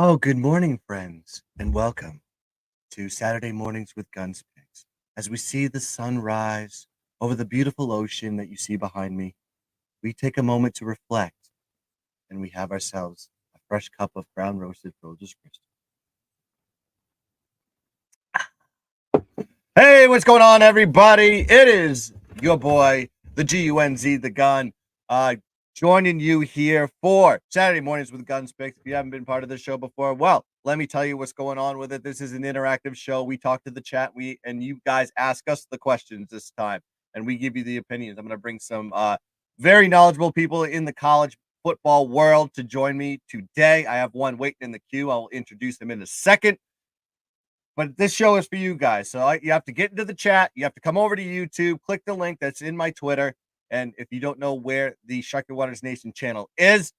Oh, good morning, friends, and welcome to Saturday Mornings with Gunspicks. As we see the sun rise over the beautiful ocean that you see behind me, we take a moment to reflect and we have ourselves a fresh cup of ground roasted Folgers Crystal. Hey, what's going on, everybody? It is your boy, the GUNZ, the gun, uh, joining you here for Saturday Mornings with Gunspicks. If you haven't been part of this show before, well, let me tell you what's going on with it. This is an interactive show. We talk to the chat, and you guys ask us the questions this time, and we give you the opinions. I'm going to bring some very knowledgeable people in the college football world to join me today. I have one waiting in the queue. I'll introduce him in a second. But this show is for you guys. So you have to get into the chat. You have to come over to YouTube, click the link that's in my Twitter. And if you don't know where the Shark Your Waters Nation channel is,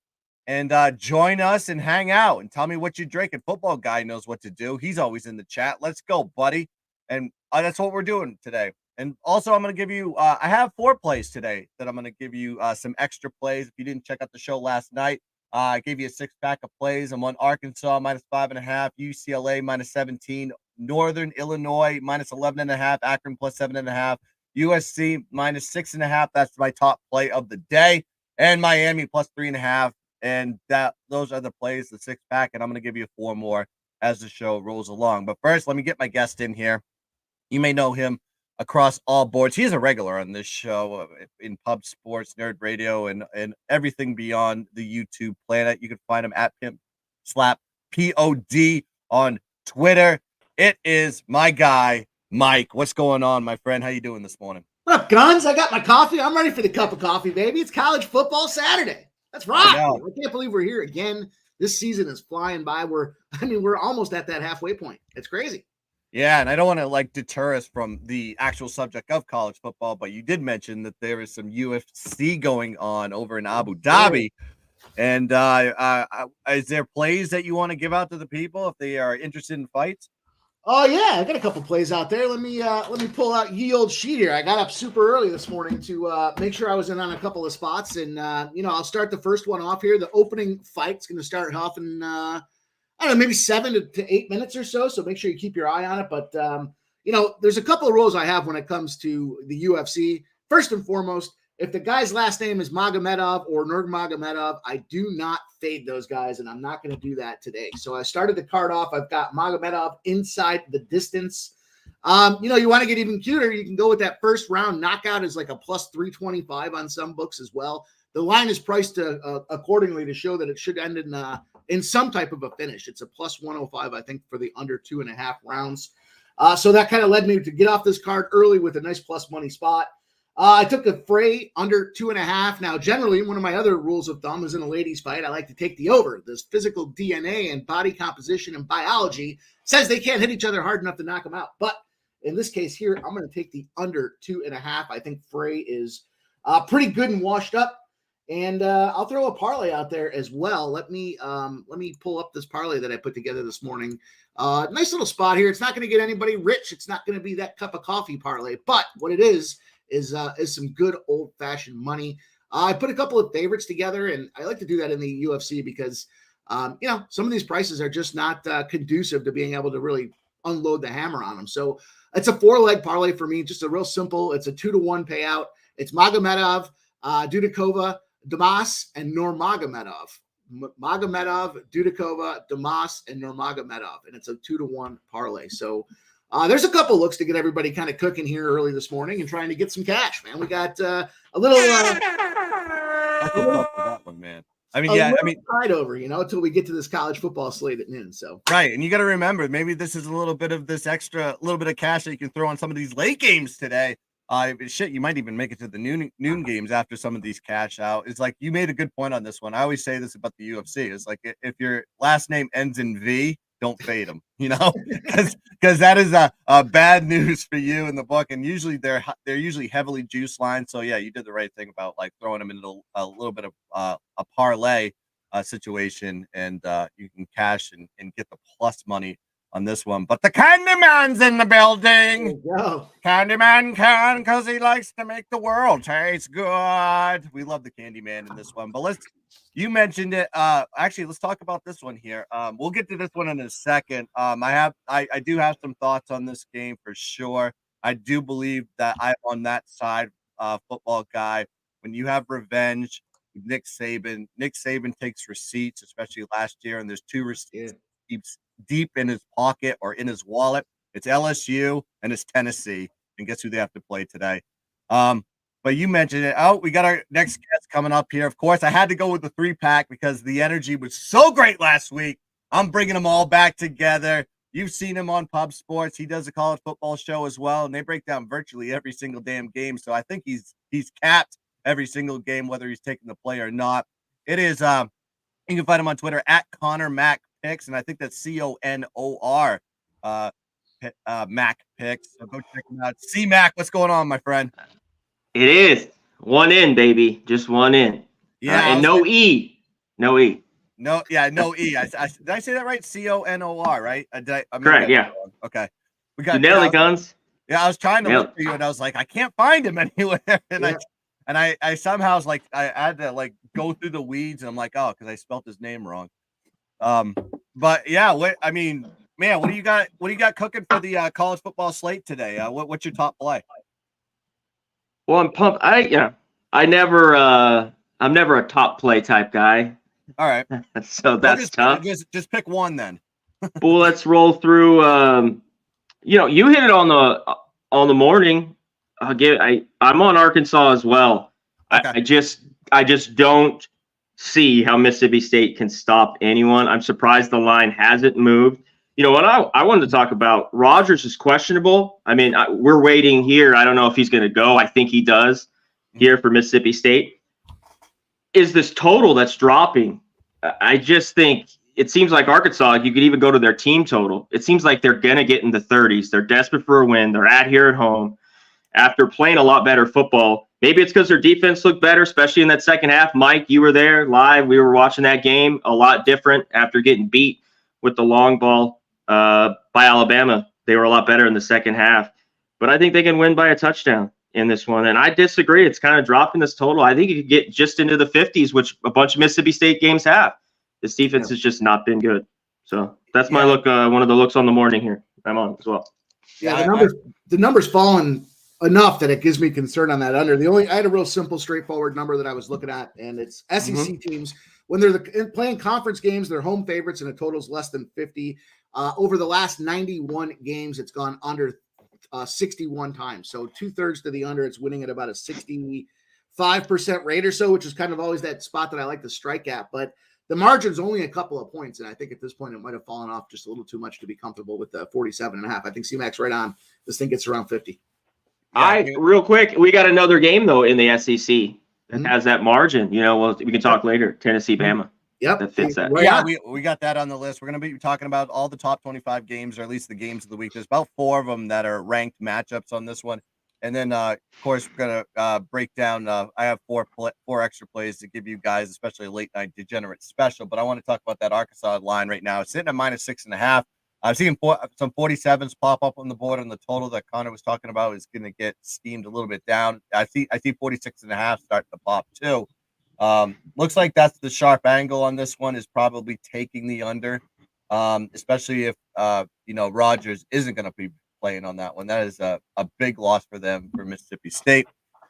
and join us and hang out and tell me what you drink. And Football Guy knows what to do. He's always in the chat. Let's go, buddy. And that's what we're doing today. And also, I'm going to give you, I have 4 plays today that I'm going to give you some extra plays. If you didn't check out the show last night, I gave you a 6-pack of plays. I'm on Arkansas -5.5, UCLA -17, Northern Illinois -11.5, Akron +7.5, USC -6.5. That's my top play of the day, and Miami +3.5. And those are the plays, the 6-pack, and I'm going to give you 4 more as the show rolls along. But first, let me get my guest in here. You may know him across all boards. He is a regular on this show in Pub Sports, Nerd Radio, and everything beyond the YouTube planet. You can find him at Pimp Slap POD on Twitter. It is my guy, Mike. What's going on, my friend? How you doing this morning? What up, Guns? I got my coffee. I'm ready for the cup of coffee, baby. It's college football Saturday. That's right. I can't believe we're here again. This season is flying by. We're almost at that halfway point. It's crazy. Yeah, and I don't want to deter us from the actual subject of college football, but you did mention that there is some UFC going on over in Abu Dhabi. And is there plays that you want to give out to the people if they are interested in fights? Oh yeah, I got a couple plays out there. Let me pull out ye old sheet here. I got up super early this morning to make sure I was in on a couple of spots, and I'll start the first one off here. The opening fight's going to start off in I don't know, maybe 7 to 8 minutes or so. So make sure you keep your eye on it. But there's a couple of rules I have when it comes to the UFC. First and foremost, if the guy's last name is Magomedov or Nurmagomedov, I do not fade those guys, and I'm not going to do that today. So I started the card off. I've got Magomedov inside the distance. You want to get even cuter, you can go with that first round knockout is like a +325 on some books as well. The line is priced accordingly to show that it should end in some type of a finish. It's a +105, I think, for the under 2.5 rounds. So that kind of led me to get off this card early with a nice plus money spot. I took a fray under 2.5. Now, generally, one of my other rules of thumb is in a ladies' fight, I like to take the over. This physical DNA and body composition and biology says they can't hit each other hard enough to knock them out. But in this case here, I'm going to take the under 2.5. I think fray is pretty good and washed up. And I'll throw a parlay out there as well. Let me pull up this parlay that I put together this morning. Nice little spot here. It's not going to get anybody rich. It's not going to be that cup of coffee parlay. But what it is some good old-fashioned money. I put a couple of favorites together, and I like to do that in the UFC because, some of these prices are just not conducive to being able to really unload the hammer on them. So it's a 4-leg parlay for me, just a real simple. It's a 2-to-1 payout. It's Magomedov, Dudikova, Damas, and Nurmagomedov. Magomedov, Dudikova, Damas, and Nurmagomedov, and it's a 2-to-1 parlay. So there's a couple looks to get everybody kind of cooking here early this morning and trying to get some cash, man. We got a little that one, man. tide over, until we get to this college football slate at noon. So right, and you got to remember, maybe this is a little bit of this extra, little bit of cash that you can throw on some of these late games today. You might even make it to the noon games after some of these cash out. It's like you made a good point on this one. I always say this about the UFC. It's like if your last name ends in V, don't fade them, because that is a bad news for you in the book. And usually they're usually heavily juice lined. So yeah, you did the right thing about throwing them into a little bit of a parlay situation, and you can cash and get the plus money on this one. But the Candyman's in the building. Go. Candyman can because he likes to make the world taste good. We love the Candyman in this one. But you mentioned it. Actually, let's talk about this one here. We'll get to this one in a second. I do have some thoughts on this game for sure. I do believe that I'm on that side, football guy. When you have revenge, Nick Saban takes receipts, especially last year, and there's 2 receipts keeps deep in his pocket or in his wallet. It's LSU and it's Tennessee, and guess who they have to play today? But you mentioned it. Oh, we got our next guest coming up here. Of course, I had to go with the 3-pack because the energy was so great last week. I'm bringing them all back together. You've seen him on Pub Sports. He does a college football show as well, and they break down virtually every single damn game. So I think he's capped every single game, whether he's taking the play or not. It is you can find him on Twitter at Connor Mac Picks, and I think that's CONOR Mac Picks. So go check him out. C-Mac, what's going on, my friend? It is 1 in, baby, just 1 in. Yeah, and no E. No E. Did I say that right? CONOR, right? Correct. Yeah. Okay. We got you nailed it, Guns. Yeah, I was trying to look for you, and I was like, I can't find him anywhere. And I somehow was like, I had to go through the weeds, and I'm like, oh, because I spelled his name wrong. But yeah, what do you got? What do you got cooking for the college football slate today? What's your top play? Well, I'm pumped. I'm never a top play type guy. All right. So that's tough. Just pick one then. Well, let's roll through. You hit it on the morning. I'm on Arkansas as well. Okay. I just don't see how Mississippi State can stop anyone. I'm surprised the line hasn't moved. You know what I wanted to talk about? Rogers is questionable. I mean, we're waiting here. I don't know if he's going to go. I think he does here for Mississippi State. Is this total that's dropping? I just think it seems like Arkansas, you could even go to their team total. It seems like they're going to get in the 30s. They're desperate for a win. They're here at home after playing a lot better football. Maybe it's because their defense looked better, especially in that second half. Mike, you were there live. We were watching that game. A lot different after getting beat with the long ball by Alabama. They were a lot better in the second half. But I think they can win by a touchdown in this one. And I disagree. It's kind of dropping this total. I think you could get just into the 50s, which a bunch of Mississippi State games have. This defense has just not been good. So that's my look, one of the looks on the morning here. I'm on as well. Yeah, the numbers fallen enough that it gives me concern on that under. I had a real simple, straightforward number that I was looking at, and it's SEC teams when they're playing conference games, they're home favorites, and a total's less than 50. Over the last 91 games, it's gone under 61 times. So 2/3 to the under. It's winning at about a 65% rate or so, which is kind of always that spot that I like to strike at. But the margin's only a couple of points, and I think at this point it might have fallen off just a little too much to be comfortable with the 47.5. I think C-Mac's right on. This thing gets around 50. Real quick, we got another game though in the SEC that has that margin. We can talk later. Tennessee, Bama. Yep, that fits that. Yeah, we got that on the list. We're going to be talking about all the top 25 games, or at least the games of the week. There's about 4 of them that are ranked matchups on this one, and then of course we're going to break down. I have four extra plays to give you guys, especially a late night degenerate special. But I want to talk about that Arkansas line right now. It's sitting at -6.5. I've seen some 47s pop up on the board, and the total that Connor was talking about is going to get steamed a little bit down. I see 46.5 starting to pop too. Looks like that's the sharp angle on this one, is probably taking the under, especially if Rogers isn't going to be playing on that one. That is a big loss for them, for Mississippi State.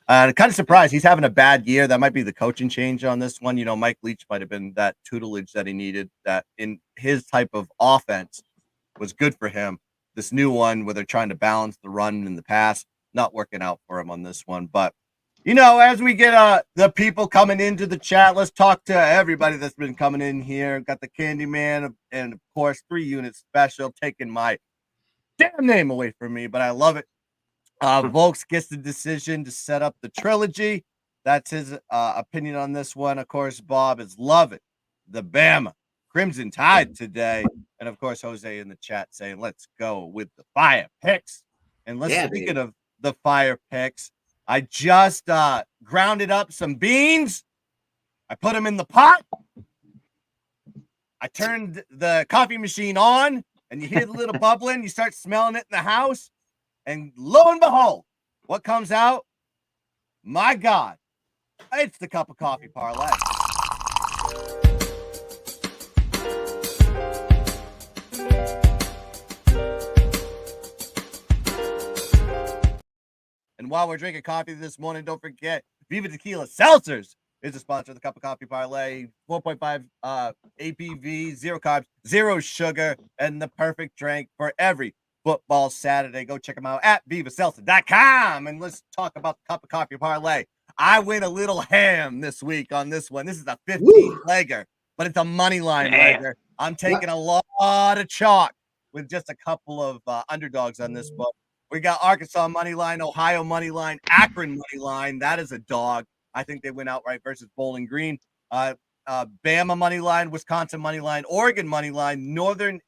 And kind of surprised he's having a bad year. That might be the coaching change on this one. Mike Leach might have been that tutelage that he needed, that in his type of offense was good for him. This new one where they're trying to balance the run and the pass, not working out for him on this one. But as we get the people coming into the chat, let's talk to everybody that's been coming in here. Got the Candyman, and of course 3 units special, taking my damn name away from me, but I love it. Volks gets the decision to set up the trilogy. That's his opinion on this one. Of course, Bob is loving the Bama Crimson Tide today. And of course, Jose in the chat saying, let's go with the fire picks. And speaking of the fire picks, I just grounded up some beans. I put them in the pot. I turned the coffee machine on, and you hear the little bubbling, you start smelling it in the house, and lo and behold, what comes out? My God, it's the cup of coffee parlay. And while we're drinking coffee this morning, don't forget Viva Tequila Seltzers is a sponsor of the Cup of Coffee Parlay. 4.5 ABV, 0 carbs, 0 sugar, and the perfect drink for every football Saturday. Go check them out at vivaseltzer.com. And let's talk about the Cup of Coffee Parlay. I went a little ham this week on this one. This is a 15-legger, but it's a money line legger. I'm taking a lot of chalk with just a couple of underdogs on this book. We got Arkansas money line, Ohio money line, Akron money line. That is a dog. I think they went outright versus Bowling Green. Bama money line, Wisconsin money line, Oregon money line, Northern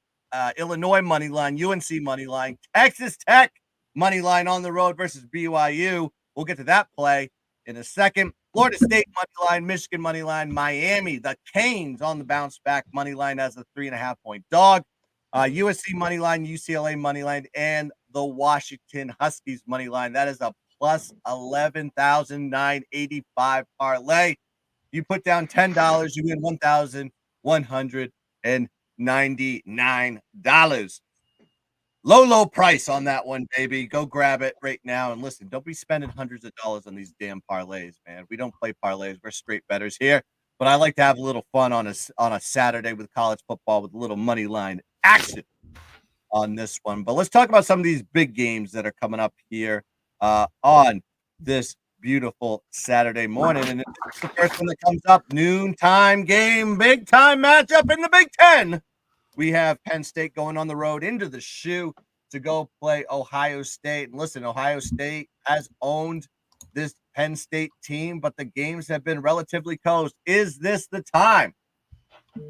Illinois money line, UNC money line, Texas Tech money line on the road versus BYU. We'll get to that play in a second. Florida State money line, Michigan money line, Miami, the Canes on the bounce back money line as a 3.5-point dog. USC money line, UCLA money line, and the Washington Huskies money line. That is a plus 11,985 parlay. You put down $10, you win $1,199. Low price on that one, baby. Go grab it right now. And listen, don't be spending hundreds of dollars on these damn parlays, man. We don't play parlays. We're straight bettors here. But I like to have a little fun on a Saturday with college football with a little money line action on this one. But let's talk about some of these big games that are coming up here on this beautiful Saturday morning. And it's the first one that comes up, noontime game, big time matchup in the Big Ten. We have Penn State going on the road into the shoe to go play Ohio State. And listen, Ohio State has owned this Penn State team, but the games have been relatively close. Is this the time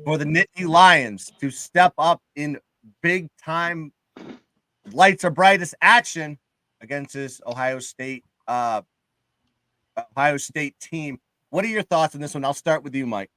for the Nittany Lions to step up in big time lights are brightest action against this Ohio State team? What are your thoughts on this one? I'll start with you, Mike.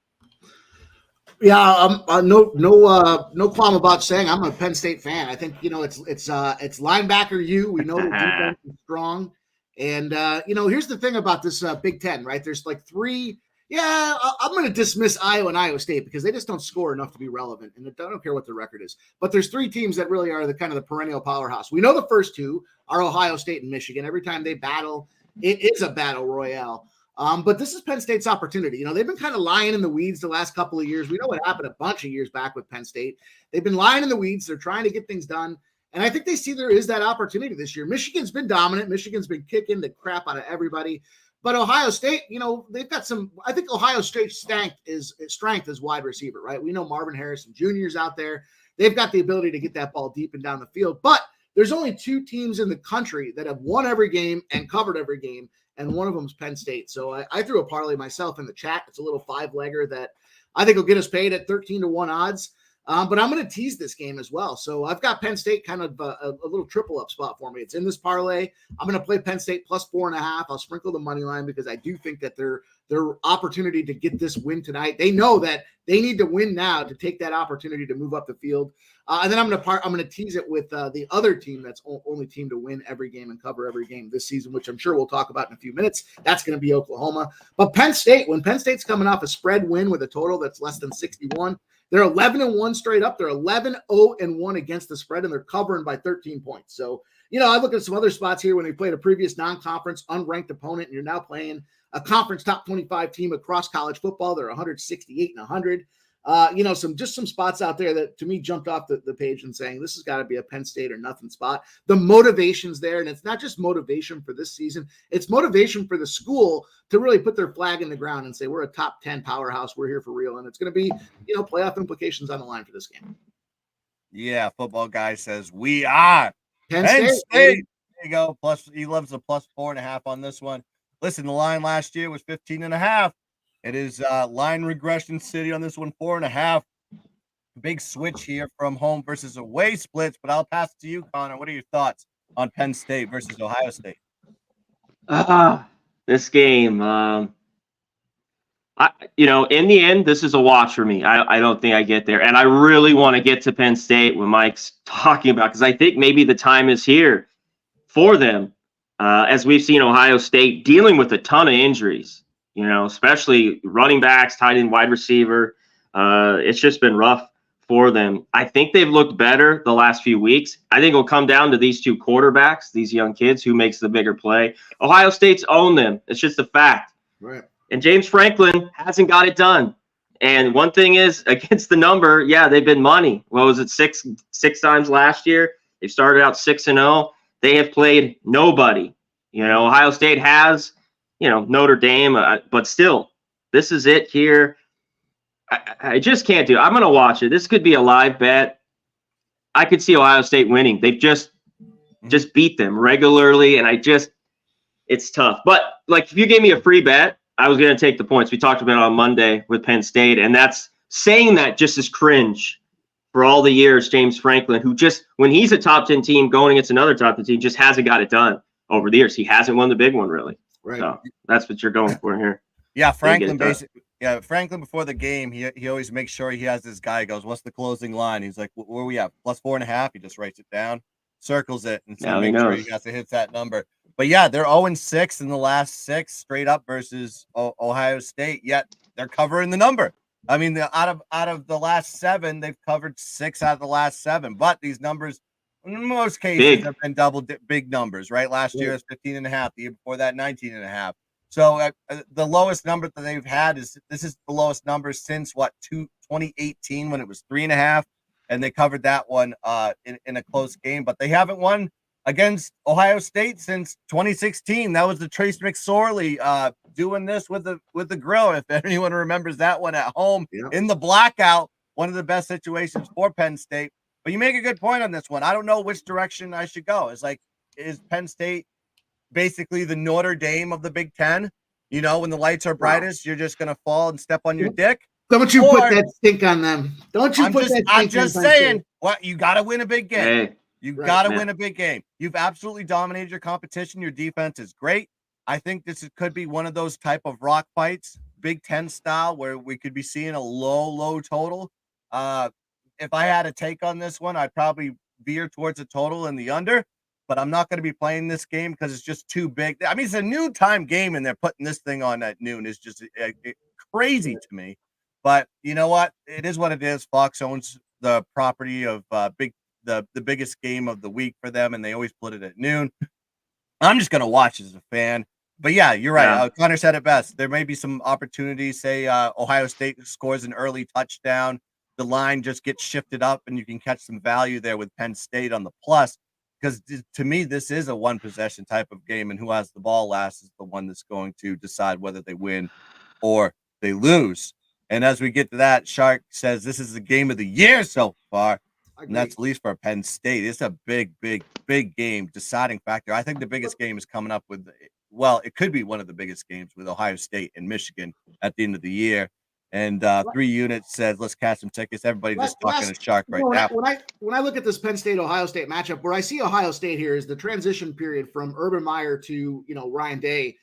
Yeah, no qualm about saying I'm a Penn State fan. I think it's linebacker you. We know the defense is strong, and here's the thing about this Big Ten, right? There's like three. Yeah, I'm going to dismiss Iowa and Iowa State because they just don't score enough to be relevant, and I don't care what the record is. But there's three teams that really are the kind of the perennial powerhouse. We know the first two are Ohio State and Michigan. Every time they battle, it is a battle royale. But this is Penn State's opportunity. They've been kind of lying in the weeds the last couple of years. We know what happened a bunch of years back with Penn State. They've been lying in the weeds. They're trying to get things done. And I think they see there is that opportunity this year. Michigan's been dominant. Michigan's been kicking the crap out of everybody. But Ohio State, they've got some – I think Ohio State's strength is wide receiver, right? We know Marvin Harrison Jr. is out there. They've got the ability to get that ball deep and down the field. But there's only two teams in the country that have won every game and covered every game, and one of them is Penn State. So I threw a parlay myself in the chat. It's a little 5-legger that I think will get us paid at 13-1 odds. But I'm going to tease this game as well. So I've got Penn State kind of a little triple up spot for me. It's in this parlay. I'm going to play Penn State plus 4.5. I'll sprinkle the money line because I do think that their opportunity to get this win tonight, they know that they need to win now to take that opportunity to move up the field. And then I'm going to tease it with the other team that's only team to win every game and cover every game this season, which I'm sure we'll talk about in a few minutes. That's going to be Oklahoma. But Penn State, when Penn State's coming off a spread win with a total that's less than 61, they're 11-1 straight up. They're 11-0-1 against the spread, and they're covering by 13 points. So, I look at some other spots here when they played a previous non-conference unranked opponent, and you're now playing a conference top 25 team across college football. They're 168-100. Some spots out there that to me jumped off the page and saying this has got to be a Penn State or nothing spot. The motivation's there, and it's not just motivation for this season. It's motivation for the school to really put their flag in the ground and say we're a top 10 powerhouse. We're here for real, and it's going to be playoff implications on the line for this game. Yeah, football guy says we are Penn State. There you go. Plus, he loves the plus 4.5 on this one. Listen, the line last year was 15.5. It is line regression city on this one, 4.5. Big switch here from home versus away splits, but I'll pass it to you, Connor. What are your thoughts on Penn State versus Ohio State? This game, In the end, this is a watch for me. I don't think I get there. And I really want to get to Penn State when Mike's talking about, because I think maybe the time is here for them. As we've seen Ohio State dealing with a ton of injuries, especially running backs, tight end, wide receiver. It's just been rough for them. I think they've looked better the last few weeks. I think it'll come down to these two quarterbacks, these young kids, who makes the bigger play. Ohio State's owned them. It's just a fact. Right. And James Franklin hasn't got it done. And one thing is, against the number, yeah, they've been money. What was it, six times last year? They started out 6-0. They have played nobody. Ohio State has, Notre Dame, but still, this is it here. I just can't do it. I'm going to watch it. This could be a live bet. I could see Ohio State winning. They've just beat them regularly, and it's tough. But, if you gave me a free bet, I was going to take the points. We talked about it on Monday with Penn State, and that's saying that just is cringe for all the years. James Franklin, who just, when he's a top 10 team going against another top 10 team, just hasn't got it done over the years. He hasn't won the big one, really. Right. So that's what you're going for here. Yeah, Franklin basically. Yeah, Franklin before the game, he always makes sure he has this guy. He goes, "What's the closing line?" He's like, "Where are we at? +4.5." He just writes it down, circles it, and so make sure he has to hit that number. But yeah, they're 0-6 in the last 6 straight up versus Ohio State. Yet they're covering the number. I mean, out of the last 7, they've covered 6 out of the last 7. But these numbers, in most cases, have been big numbers. Right? Last year was 15.5. The year before that, 19.5. So the lowest number that they've had is the lowest number since 2018 when it was 3.5, and they covered that one in a close game. But they haven't won against Ohio State since 2016. That was the Trace McSorley doing this with the grill. If anyone remembers that one at home in the blackout, one of the best situations for Penn State. But you make a good point on this one. I don't know which direction I should go. Is Penn State basically the Notre Dame of the Big Ten? When the lights are brightest, you're just gonna fall and step on your dick. Don't you put that stink on them? Don't you put that stink on them? I'm just saying, you got to win a big game. Hey, you got to win a big game. You've absolutely dominated your competition. Your defense is great. I think this could be one of those type of rock fights, Big Ten style, where we could be seeing a low total. If I had a take on this one, I'd probably veer towards a total in the under. But I'm not going to be playing this game because it's just too big. I mean, it's a noontime game, and they're putting this thing on at noon. It's just crazy to me. But you know what? It is what it is. Fox owns the property of the biggest game of the week for them, and they always put it at noon. I'm just going to watch as a fan. But yeah, you're right. Yeah. Connor said it best. There may be some opportunities. Say Ohio State scores an early touchdown. The line just gets shifted up, and you can catch some value there with Penn State on the plus. Because to me, this is a one-possession type of game, and who has the ball last is the one that's going to decide whether they win or they lose. And as we get to that, Shark says this is the game of the year so far, and that's at least for Penn State. It's a big game, deciding factor. I think the biggest game is coming up with, it could be one of the biggest games with Ohio State and Michigan at the end of the year. And 3 units says, let's catch some tickets. Everybody just talking to Shark right now. When I look at this Penn State-Ohio State matchup, where I see Ohio State here is the transition period from Urban Meyer to, Ryan Day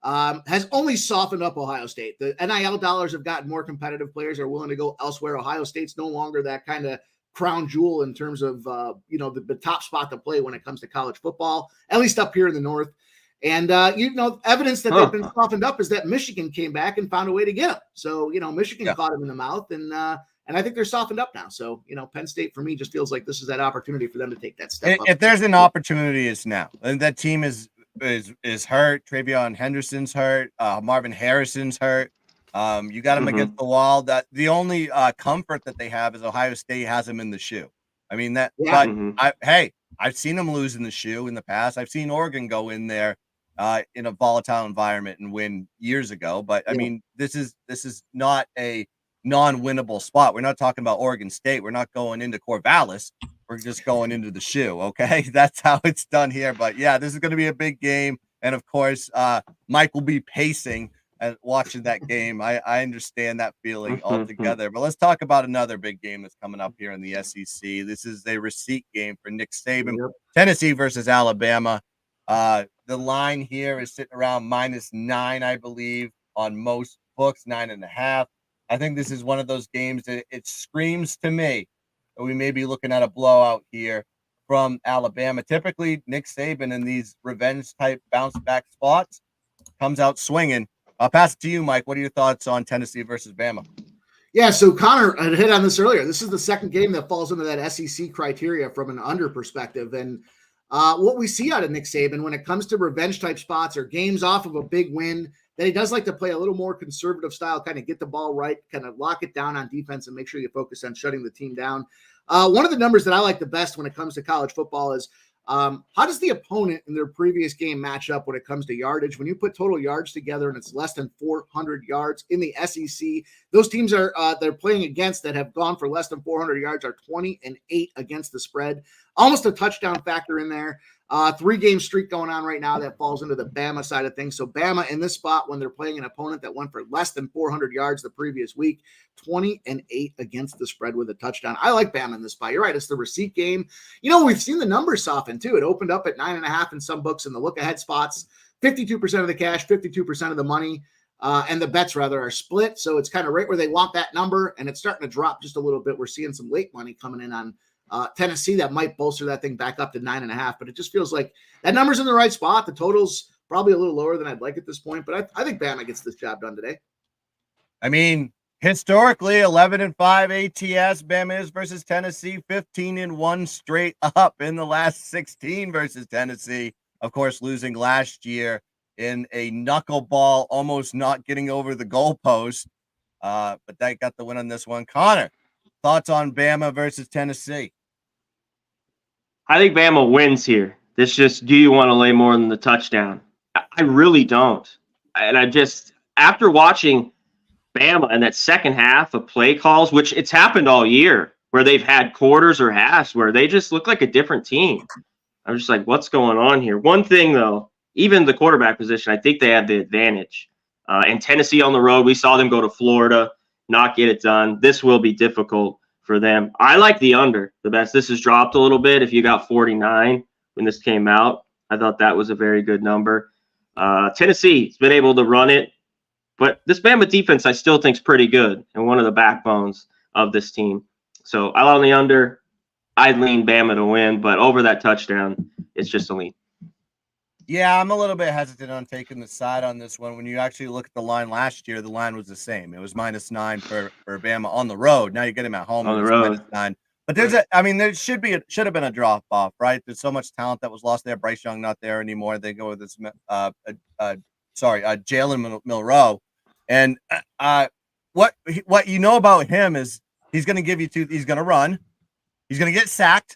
has only softened up Ohio State. The NIL dollars have gotten more competitive. Players are willing to go elsewhere. Ohio State's no longer that kind of crown jewel in terms of, the top spot to play when it comes to college football, at least up here in the North. And, evidence that they've been softened up is that Michigan came back and found a way to get them. So, Michigan caught him in the mouth, and I think they're softened up now. So, Penn State for me just feels like this is that opportunity for them to take that step up. If there's an opportunity, it's now. And that team is hurt. Travion Henderson's hurt. Marvin Harrison's hurt. You got him against the wall. That the only comfort that they have is Ohio State has him in the shoe. I mean that. Yeah. But I've seen them lose in the shoe in the past. I've seen Oregon go in there in a volatile environment and win years ago. But I mean, this is not a non-winnable spot. We're not talking about Oregon State. We're not going into Corvallis. We're just going into the shoe. Okay, that's how it's done here. But yeah, this is going to be a big game, and of course, Mike will be pacing and watching that game. I understand that feeling altogether. But let's talk about another big game that's coming up here in the SEC. This is a receipt game for Nick Saban. Tennessee versus Alabama. The line here is sitting around -9, I believe, on most books 9.5. I think this is one of those games that it screams to me that we may be looking at a blowout here from Alabama. Typically, Nick Saban in these revenge type bounce back spots comes out swinging. I'll pass it to you, Mike. What are your thoughts on Tennessee versus Bama? Yeah, so Connor had hit on this earlier. This is the second game that falls into that SEC criteria from an under perspective. And what we see out of Nick Saban when it comes to revenge type spots or games off of a big win, that he does like to play a little more conservative style, kind of get the ball right, kind of lock it down on defense and make sure you focus on shutting the team down. One of the numbers that I like the best when it comes to college football is how does the opponent in their previous game match up when it comes to yardage? When you put total yards together and it's less than 400 yards in the SEC, those teams are they're playing against that have gone for less than 400 yards are 20-8 against the spread. Almost a touchdown factor in there. 3-game streak going on right now that falls into the Bama side of things. So Bama in this spot when they're playing an opponent that went for less than 400 yards the previous week, 20-8 against the spread with a touchdown. I like Bama in this spot. You're right. It's the receipt game. You know, we've seen the numbers soften too. It opened up at 9.5 in some books in the look ahead spots, 52% of the cash, 52% of the money. And the bets rather are split. So it's kind of right where they want that number. And it's starting to drop just a little bit. We're seeing some late money coming in on Tennessee that might bolster that thing back up to 9.5, but it just feels like that number's in the right spot. The total's probably a little lower than I'd like at this point, but I think Bama gets this job done today. I mean, historically, 11-5 ATS Bama is versus Tennessee, 15-1 straight up in the last 16 versus Tennessee. Of course, losing last year in a knuckleball, almost not getting over the goalpost. But that got the win on this one. Connor, thoughts on Bama versus Tennessee? I think Bama wins here. This just, do you want to lay more than the touchdown? I really don't. And I just, after watching Bama in that second half of play calls, which it's happened all year, where they've had quarters or halves where they just look like a different team. I'm just like, what's going on here? One thing, though, even the quarterback position, I think they have the advantage. And Tennessee on the road, we saw them go to Florida, not get it done. This will be difficult for them. I like the under the best. This has dropped a little bit. If you got 49 when this came out, I thought that was a very good number. Tennessee's been able to run it, but this Bama defense I still think is pretty good and one of the backbones of this team. So I like the under. I'd lean Bama to win, but over that touchdown, it's just a lean. Yeah, I'm a little bit hesitant on taking the side on this one. When you actually look at the line last year, the line was the same. It was -9 for Bama on the road. Now you get him at home on the road. -9. But there should have been a drop off, right? There's so much talent that was lost there. Bryce Young not there anymore. They go with this Jalen Milroe. And what you know about him is he's going to give you he's going to run, he's going to get sacked,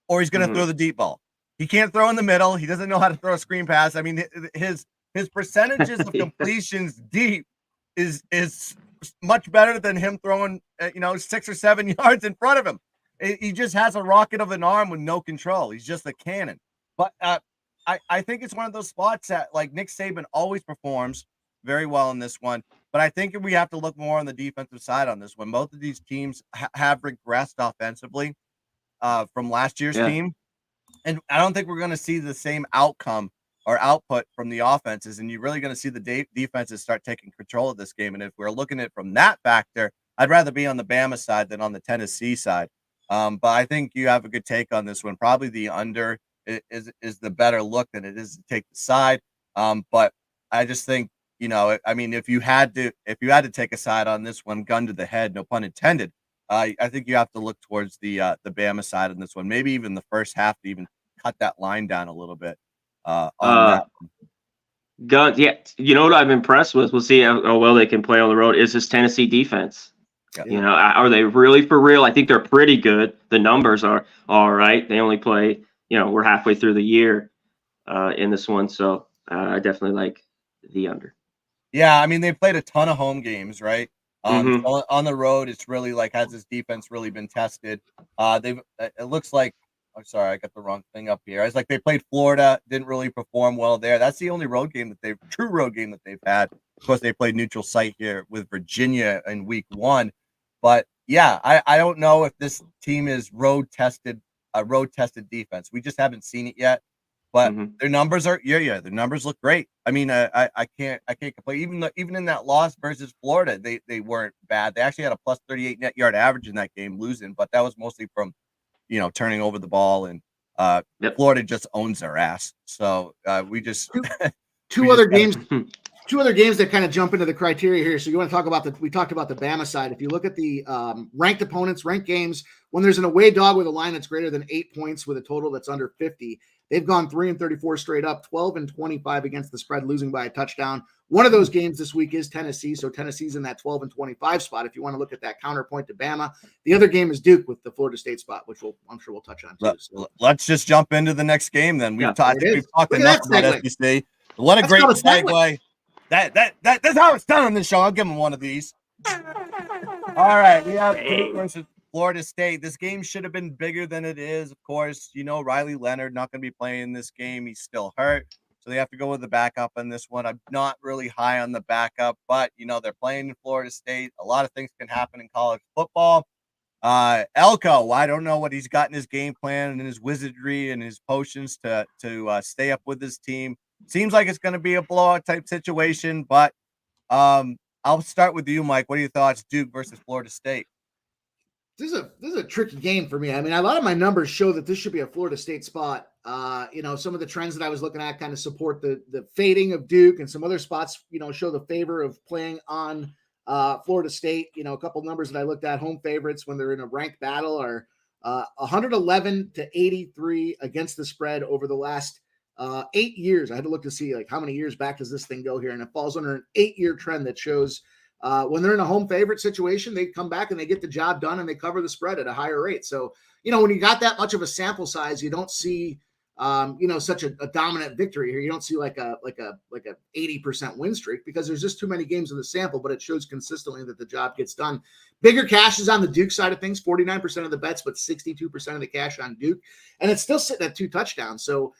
or he's going to throw the deep ball. He can't throw in the middle. He doesn't know how to throw a screen pass. I mean, his percentages of completions deep is much better than him throwing 6 or 7 yards in front of him. He just has a rocket of an arm with no control. He's just a cannon. But I think it's one of those spots that, like, Nick Saban always performs very well in this one. But I think we have to look more on the defensive side on this one. Both of these teams have regressed offensively from last year's team. And I don't think we're going to see the same outcome or output from the offenses. And you're really going to see the defenses start taking control of this game. And if we're looking at it from that factor, I'd rather be on the Bama side than on the Tennessee side. But I think you have a good take on this one. Probably the under is the better look than it is to take the side. But I just think, if you had to take a side on this one, gun to the head, no pun intended, I think you have to look towards the Bama side on this one. Maybe even the first half to even cut that line down a little bit. On that. Guns, yeah. You know what I'm impressed with? We'll see how well they can play on the road. Is this Tennessee defense? Yeah. Are they really for real? I think they're pretty good. The numbers are all right. They only play, we're halfway through the year in this one, so I definitely like the under. Yeah, I mean, they played a ton of home games, right? On the road, it's really has this defense really been tested? It looks like, I'm sorry, I got the wrong thing up here. It's like they played Florida, didn't really perform well there. That's the only true road game that they've had. Of course, they played neutral site here with Virginia in week 1. But yeah, I don't know if this team is a road tested defense. We just haven't seen it yet. but Mhm. their numbers are their numbers look great. I mean, I can't complain. Even in that loss versus Florida, they weren't bad. They actually had a plus 38 net yard average in that game, losing, but that was mostly from turning over the ball, and Yep. Florida just owns their ass. So we just two other games. Two other games that kind of jump into the criteria here. So you want to talk about we talked about the Bama side. If you look at the ranked opponents, ranked games, when there's an away dog with a line that's greater than 8 points with a total that's under 50, they've gone 3-34 straight up, 12-25 against the spread, losing by a touchdown. One of those games this week is Tennessee. So Tennessee's in that 12-25 spot. If you want to look at that counterpoint to Bama, the other game is Duke with the Florida State spot, which I'm sure we'll touch on too. So. Let's just jump into the next game then. I think we've talked enough about SEC. What a great segue. That's how it's done on this show. I'll give them one of these. All right, we have Duke versus Florida State. This game should have been bigger than it is. Of course, Riley Leonard not going to be playing this game. He's still hurt, so they have to go with the backup on this one. I'm not really high on the backup, but they're playing in Florida State. A lot of things can happen in college football. Elko, I don't know what he's got in his game plan and his wizardry and his potions to stay up with his team. Seems like it's going to be a blowout type situation, but I'll start with you, Mike. What are your thoughts, Duke versus Florida State? This is a tricky game for me. I mean, a lot of my numbers show that this should be a Florida State spot. Some of the trends that I was looking at kind of support the fading of Duke, and some other spots, show the favor of playing on Florida State. A couple numbers that I looked at, home favorites when they're in a ranked battle are 111-83 against the spread over the last 8 years. I had to look to see how many years back does this thing go here, and it falls under an 8-year trend that shows when they're in a home favorite situation, they come back and they get the job done and they cover the spread at a higher rate. So when you got that much of a sample size, you don't see such a dominant victory here. You don't see like a 80% win streak because there's just too many games in the sample, but it shows consistently that the job gets done. Bigger cash is on the Duke side of things, 49% of the bets, but 62% of the cash on Duke, and it's still sitting at 2 touchdowns. So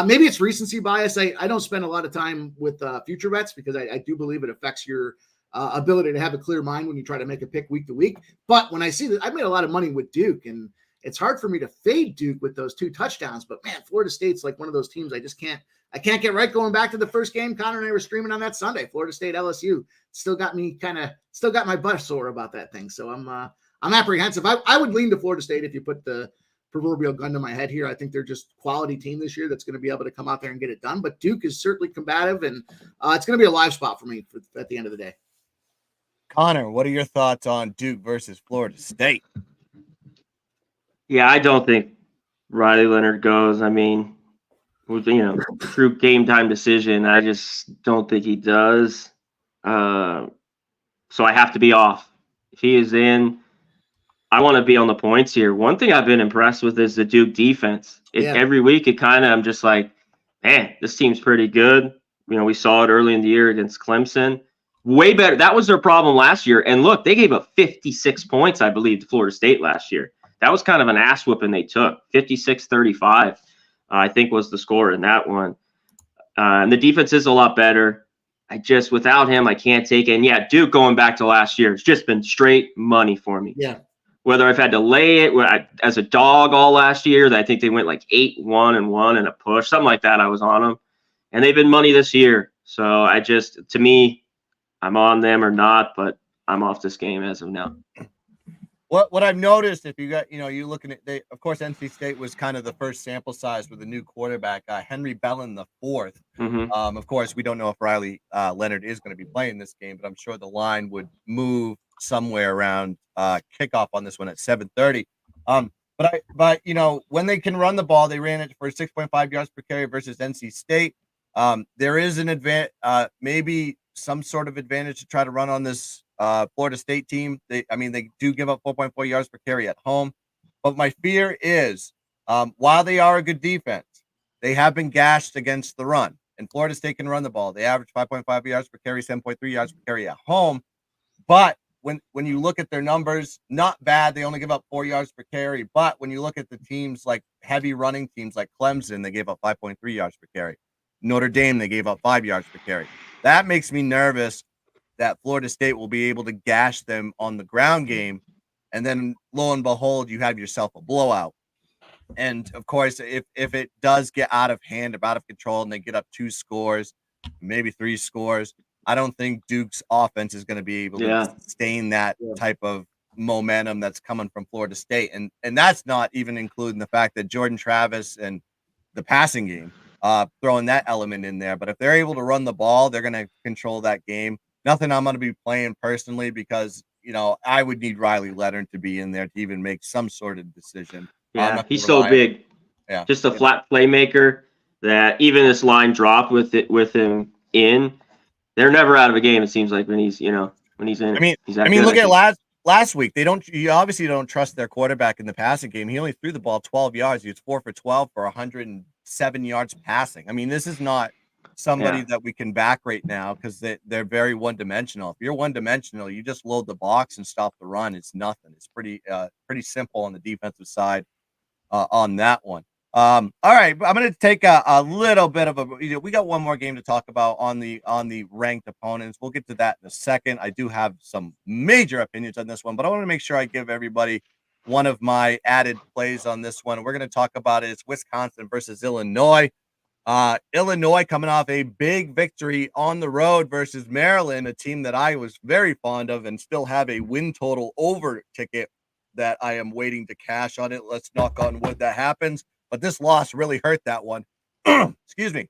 maybe it's recency bias. I don't spend a lot of time with future bets because I do believe it affects your ability to have a clear mind when you try to make a pick week to week. But when I see that, I've made a lot of money with Duke, and it's hard for me to fade Duke with those 2 touchdowns. But man, Florida State's like one of those teams I can't get right. Going back to the first game, Connor and I were streaming on that Sunday, Florida State LSU. Still got my butt sore about that thing. So I'm apprehensive. I would lean to Florida State if you put the proverbial gun to my head here. I think they're just quality team this year that's going to be able to come out there and get it done. But Duke is certainly combative, and it's going to be a live spot for me at the end of the day. Connor, what are your thoughts on Duke versus Florida State? Yeah, I don't think Riley Leonard goes. I mean, true game time decision. I just don't think he does. So I have to be off. If he is in, I want to be on the points here. One thing I've been impressed with is the Duke defense. Every week, I'm just like, man, this team's pretty good. We saw it early in the year against Clemson. Way better. That was their problem last year. And look, they gave up 56 points, I believe, to Florida State last year. That was kind of an ass whooping they took. 56-35, I think, was the score in that one. And the defense is a lot better. Without him, I can't take it. And yeah, Duke going back to last year, it's just been straight money for me. Yeah. Whether I've had to lay it as a dog all last year, I think they went like 8-1-1 in a push, something like that. I was on them. And they've been money this year. So to me, I'm on them or not, but I'm off this game as of now. What I've noticed, if you got, you're looking at, of course, NC State was kind of the first sample size with a new quarterback, Henry Bellin the fourth. Mm-hmm. Of course, we don't know if Riley Leonard is going to be playing this game, but I'm sure the line would move somewhere around kickoff on this one at 7:30. But when they can run the ball, they ran it for 6.5 yards per carry versus NC State. There is an advantage, maybe some sort of advantage to try to run on this Florida State team. They do give up 4.4 yards per carry at home, but my fear is while they are a good defense, they have been gashed against the run, and Florida State can run the ball. They average 5.5 yards per carry, 7.3 yards per carry at home, but when you look at their numbers, not bad. They only give up 4 yards per carry, but when you look at the teams like heavy running teams like Clemson, they gave up 5.3 yards per carry. Notre Dame, they gave up 5 yards per carry. That makes me nervous that Florida State will be able to gash them on the ground game, and then lo and behold, you have yourself a blowout. And of course, if it does get out of hand or out of control and they get up 2 scores, maybe 3 scores, I don't think Duke's offense is going to be able to sustain that type of momentum that's coming from Florida State. And that's not even including the fact that Jordan Travis and the passing game, throwing that element in there. But if they're able to run the ball, they're going to control that game. Nothing I'm going to be playing personally because, I would need Riley Leonard to be in there to even make some sort of decision. Yeah, he's so big. Yeah, just a flat playmaker that even this line drop with him in, they're never out of a game. It seems like when he's in. Look at last week. You obviously don't trust their quarterback in the passing game. He only threw the ball 12 yards. He was 4 for 12 for 107 yards passing. I mean, this is not somebody that we can back right now because they're very one-dimensional. If you're one-dimensional, you just load the box and stop the run. It's nothing. It's pretty simple on the defensive side on that one. All right, I'm going to take a little bit of we got one more game to talk about on the ranked opponents. We'll get to that in a second. I do have some major opinions on this one, but I want to make sure I give everybody one of my added plays on this one. We're going to talk about it. It's Wisconsin versus Illinois. Illinois coming off a big victory on the road versus Maryland, a team that I was very fond of and still have a win total over ticket that I am waiting to cash on it. Let's knock on wood that happens. But this loss really hurt that one. Excuse me.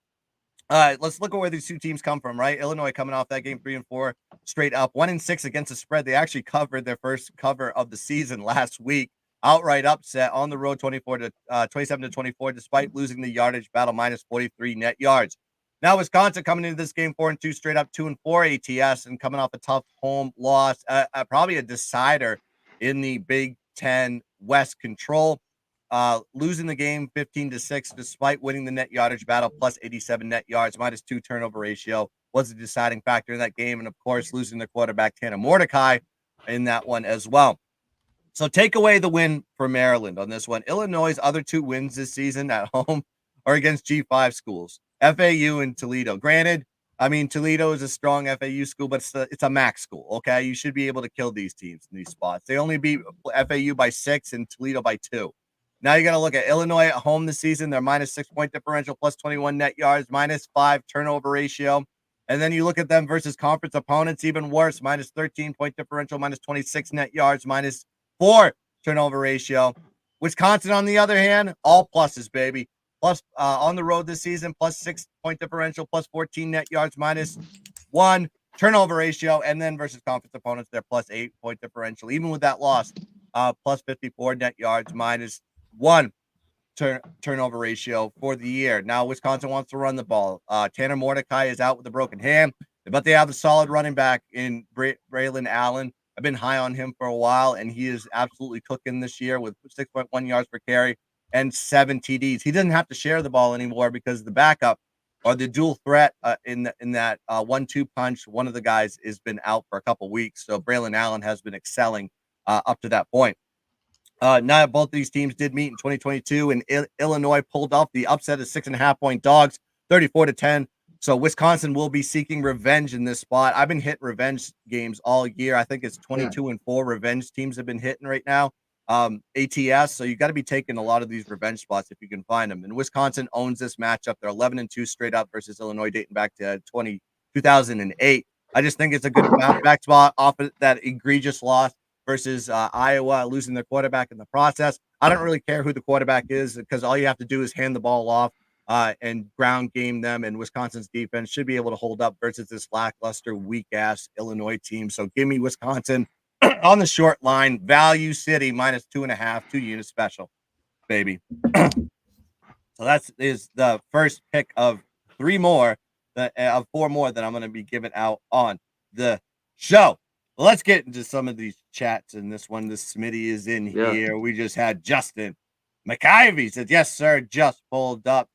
All right, let's look at where these two teams come from, right? Illinois coming off that game 3-4 straight up, 1-6 against the spread. They actually covered their first cover of the season last week. Outright upset on the road, 27-24, despite losing the yardage battle, minus 43 net yards. Now Wisconsin coming into this game 4-2 straight up, 2-4 ATS, and coming off a tough home loss, probably a decider in the Big Ten West control. Losing the game 15-6, despite winning the net yardage battle, plus 87 net yards, minus 2 turnover ratio was a deciding factor in that game. And of course, losing their quarterback, Tanner Mordecai, in that one as well. So take away the win for Maryland on this one. Illinois' other 2 wins this season at home are against G5 schools, FAU and Toledo. Granted, I mean, Toledo is a strong FAU school, but it's a MAC school, okay? You should be able to kill these teams in these spots. They only beat FAU by 6 and Toledo by 2. Now you're going to look at Illinois at home this season. They're minus 6 point differential, plus 21 net yards, minus 5 turnover ratio. And then you look at them versus conference opponents, even worse, minus 13 point differential, minus 26 net yards, minus 4 turnover ratio. Wisconsin, on the other hand, all pluses, baby. Plus on the road this season, plus 6 point differential, plus 14 net yards, minus 1 turnover ratio. And then versus conference opponents, they're plus 8 point differential. Even with that loss, plus 54 net yards, minus 1 turnover ratio for the year. Now Wisconsin wants to run the ball. Tanner Mordecai is out with a broken hand, but they have a solid running back in Braylon Allen. I've been high on him for a while, and he is absolutely cooking this year with 6.1 yards per carry and 7 TDs. He doesn't have to share the ball anymore because the backup or the dual threat in that 1-2 punch, one of the guys has been out for a couple weeks. So Braylon Allen has been excelling up to that point. Now both these teams did meet in 2022, and Illinois pulled off the upset of 6.5 point dogs, 34-10. So Wisconsin will be seeking revenge in this spot. I've been hitting revenge games all year. I think it's 22-4 revenge teams have been hitting right now. ATS. So you got to be taking a lot of these revenge spots if you can find them. And Wisconsin owns this matchup. They're 11-2 straight up versus Illinois, dating back to 2008. I just think it's a good back spot off of that egregious loss versus Iowa losing their quarterback in the process. I don't really care who the quarterback is because all you have to do is hand the ball off and ground game them, and Wisconsin's defense should be able to hold up versus this lackluster, weak-ass Illinois team. So give me Wisconsin on the short line, value city, minus 2.5, 2 unit special, baby. So that is the first pick of 4 more that I'm going to be giving out on the show. Let's get into some of these chats in this one. This Smitty is in here. We just had Justin McIvy said, yes, sir, just pulled up.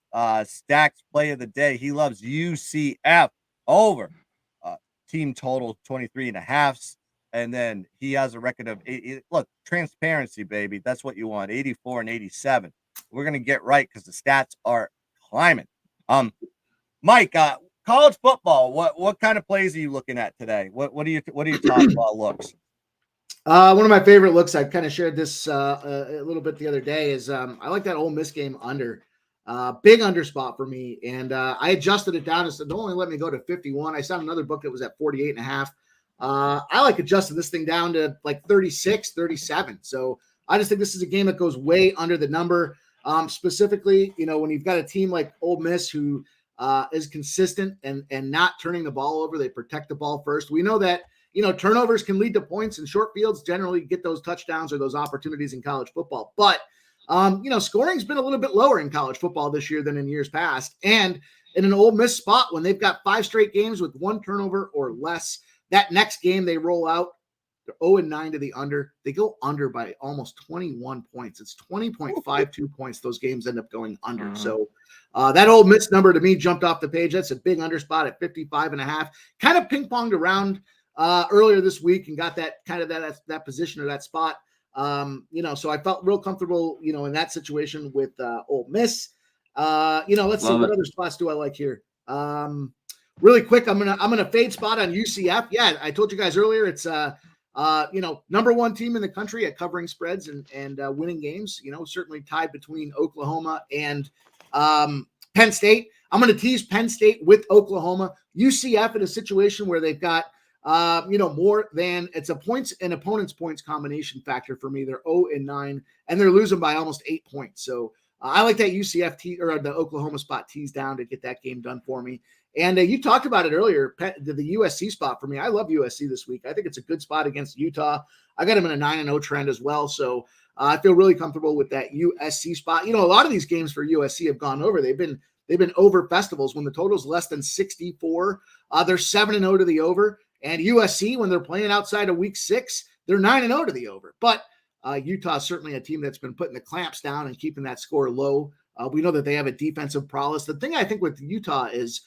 Stacks play of the day. He loves UCF over team total 23.5. And then he has a record of 8. Look, transparency, baby. That's what you want. 84 and 87. We're going to get right because the stats are climbing. Mike, college football, what kind of plays are you looking at today? What are your top looks? One of my favorite looks, I kind of shared this a little bit the other day, is I like that Ole Miss game under. Big under spot for me. And I adjusted it down and said, don't only let me go to 51. I saw another book that was at 48.5. I like adjusting this thing down to like 36, 37. So I just think this is a game that goes way under the number. Specifically, when you've got a team like Ole Miss who is consistent and not turning the ball over, they protect the ball first. We know that, turnovers can lead to points, and short fields generally get those touchdowns or those opportunities in college football. But, scoring's been a little bit lower in college football this year than in years past. And in an Ole Miss spot, when they've got 5 straight games with 1 turnover or less, that next game they roll out, they're 0-9 to the under. They go under by almost 21 points. It's 20.52 points. Those games end up going under. Mm-hmm. So that Ole Miss number to me jumped off the page. That's a big under spot at 55.5. Kind of ping-ponged around earlier this week and got that kind of that position or that spot. So I felt real comfortable, in that situation with Ole Miss. Let's see, what other spots do I like here? Really quick, I'm gonna fade spot on UCF. Yeah, I told you guys earlier, it's number 1 team in the country at covering spreads and winning games. Certainly tied between Oklahoma and Penn State. I'm going to tease Penn State with Oklahoma. UCF in a situation where they've got more than it's a points and opponent's points combination factor for me. They're 0-9 and they're losing by almost 8 points. So I like that UCF or the Oklahoma spot teased down to get that game done for me. And you talked about it earlier, the USC spot for me. I love USC this week. I think it's a good spot against Utah. I got them in a 9-0 trend as well. So I feel really comfortable with that USC spot. A lot of these games for USC have gone over. They've been over festivals when the total's less than 64. They're 7-0 to the over. And USC, when they're playing outside of week 6, they're 9-0 to the over. But Utah is certainly a team that's been putting the clamps down and keeping that score low. We know that they have a defensive prowess. The thing I think with Utah is,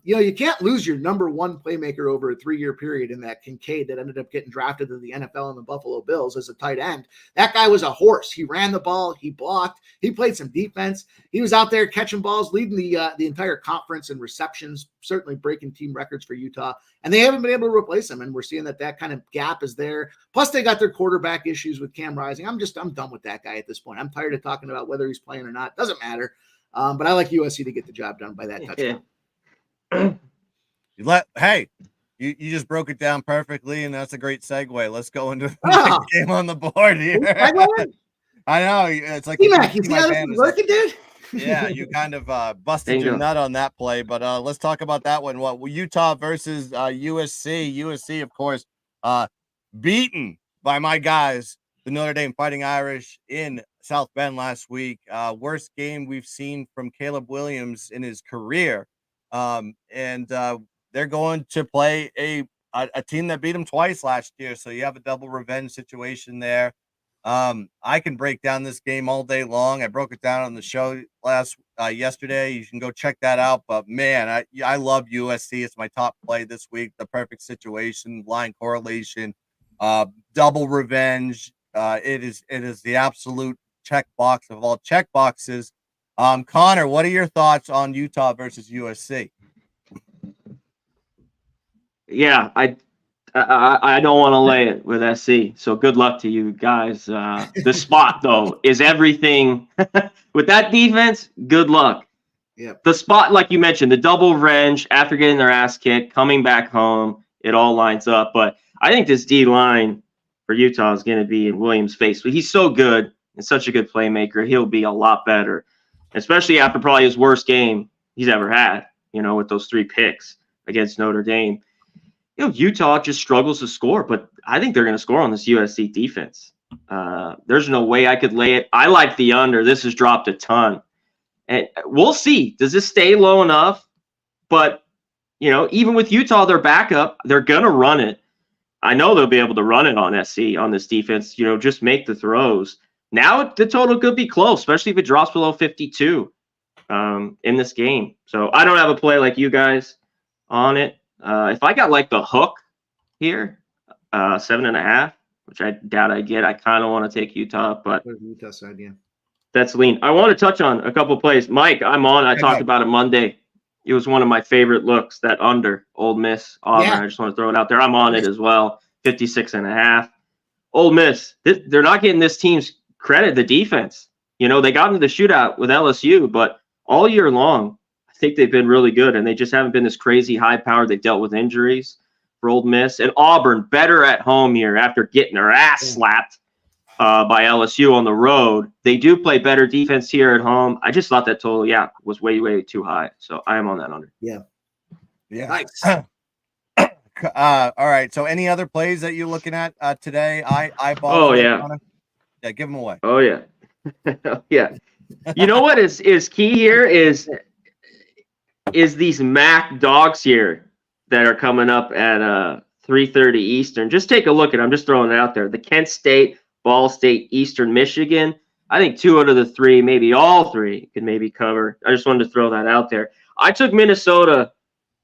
you can't lose your number 1 playmaker over a 3-year period in that Kincaid that ended up getting drafted to the NFL and the Buffalo Bills as a tight end. That guy was a horse. He ran the ball. He blocked. He played some defense. He was out there catching balls, leading the entire conference in receptions, certainly breaking team records for Utah. And they haven't been able to replace him. And we're seeing that kind of gap is there. Plus, they got their quarterback issues with Cam Rising. I'm done with that guy at this point. I'm tired of talking about whether he's playing or not. Doesn't matter. But I like USC to get the job done by that touchdown. You just broke it down perfectly, and that's a great segue. Let's go into the next game on the board here. I know it's like you see how this is working, dude? Yeah, you kind of busted your nut on that play, but let's talk about that one. Utah versus USC. USC, of course, beaten by my guys, the Notre Dame Fighting Irish, in South Bend last week. Worst game we've seen from Caleb Williams in his career. And they're going to play a team that beat them twice last year. So you have a double revenge situation there. I can break down this game all day long. I broke it down on the show yesterday. You can go check that out. But man, I love USC. It's my top play this week. The perfect situation, line correlation, double revenge. It is the absolute check box of all check boxes. Connor, what are your thoughts on Utah versus USC? Yeah, I don't want to lay it with SC. So good luck to you guys. The spot though is everything with that defense. Good luck. Yeah. The spot, like you mentioned, the double revenge after getting their ass kicked, coming back home, it all lines up. But I think this D line for Utah is going to be in Williams' face. But he's so good and such a good playmaker. He'll be a lot better, especially after probably his worst game he's ever had, with those 3 picks against Notre Dame. Utah just struggles to score, but I think they're going to score on this USC defense. There's no way I could lay it. I like the under. This has dropped a ton. And we'll see. Does this stay low enough? But, even with Utah, their backup, they're going to run it. I know they'll be able to run it on SC, on this defense, just make the throws. Now the total could be close, especially if it drops below 52 in this game. So I don't have a play like you guys on it. If I got like the hook here, 7.5, which I doubt I get, I kind of want to take Utah, but Utah side, yeah. That's lean. I want to touch on a couple of plays. Mike, I'm on. I talked about it Monday. It was one of my favorite looks, that under Ole Miss Auburn. Yeah. I just want to throw it out there. I'm on it as well. 56.5. Ole Miss, they're not getting this team's credit, the defense. You know, they got into the shootout with LSU, but all year long, I think they've been really good, and they just haven't been this crazy high-powered. They dealt with injuries for Ole Miss. And Auburn, better at home here after getting their ass slapped by LSU on the road. They do play better defense here at home. I just thought that total, was way, way too high. So I am on that under. Yeah. Nice. All right. So any other plays that you're looking at today? I bought. Oh, yeah. Yeah, give them away. Oh, yeah. Yeah. You know what is key here is these MAC dogs here that are coming up at 3:30 Eastern. Just take a look at. I'm just throwing it out there. The Kent State, Ball State, Eastern Michigan. I think 2 out of the 3, maybe all 3, could maybe cover. I just wanted to throw that out there. I took Minnesota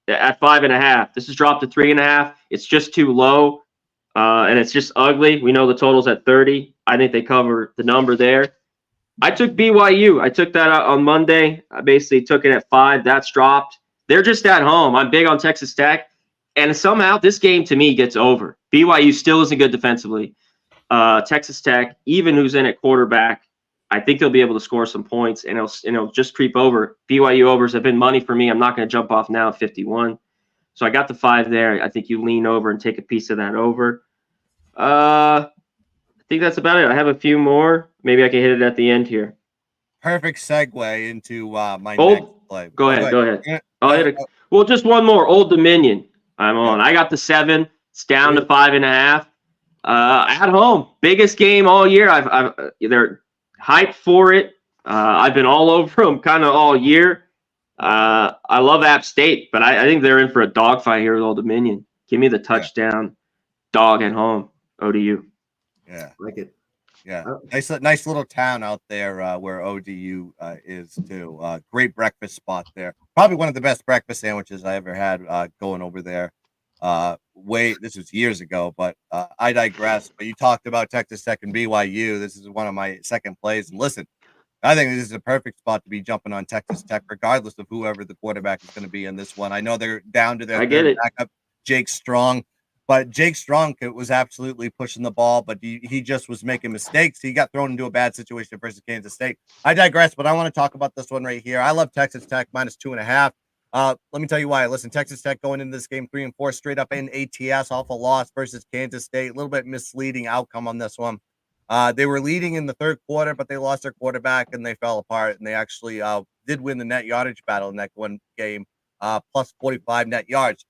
at 5.5. This is dropped to 3.5. It's just too low, and it's just ugly. We know the total's at 30. I think they cover the number there. I took BYU. I took that out on Monday. I basically took it at 5. That's dropped. They're just at home. I'm big on Texas Tech. And somehow this game, to me, gets over. BYU still isn't good defensively. Texas Tech, even who's in at quarterback, I think they'll be able to score some points, and it'll just creep over. BYU overs have been money for me. I'm not going to jump off now at 51. So I got the 5 there. I think you lean over and take a piece of that over. I think that's about it. I have a few more. Maybe I can hit it at the end here. Perfect segue into my next play. Go ahead. I'll hit it. Well, just one more. Old Dominion. I'm on. I got the 7. It's down to 5.5. At home, biggest game all year. They're hyped for it. I've been all over them kind of all year. I love App State, but I think they're in for a dogfight here with Old Dominion. Give me the touchdown dog at home. ODU. Yeah, like it. Yeah, nice little town out there where ODU is too. Great breakfast spot there. Probably one of the best breakfast sandwiches I ever had going over there. This was years ago, but I digress. But you talked about Texas Tech and BYU. This is one of my second plays. And listen, I think this is a perfect spot to be jumping on Texas Tech, regardless of whoever the quarterback is going to be in this one. I know they're down to their backup, Jake Strong. But Jake Strong was absolutely pushing the ball, but he just was making mistakes. He got thrown into a bad situation versus Kansas State. I digress, but I want to talk about this one right here. I love Texas Tech -2.5. Let me tell you why. Listen, Texas Tech going into this game 3-4 straight up in ATS off a loss versus Kansas State. A little bit misleading outcome on this one. They were leading in the third quarter, but they lost their quarterback and they fell apart. And they actually did win the net yardage battle in that one game, plus 45 net yards.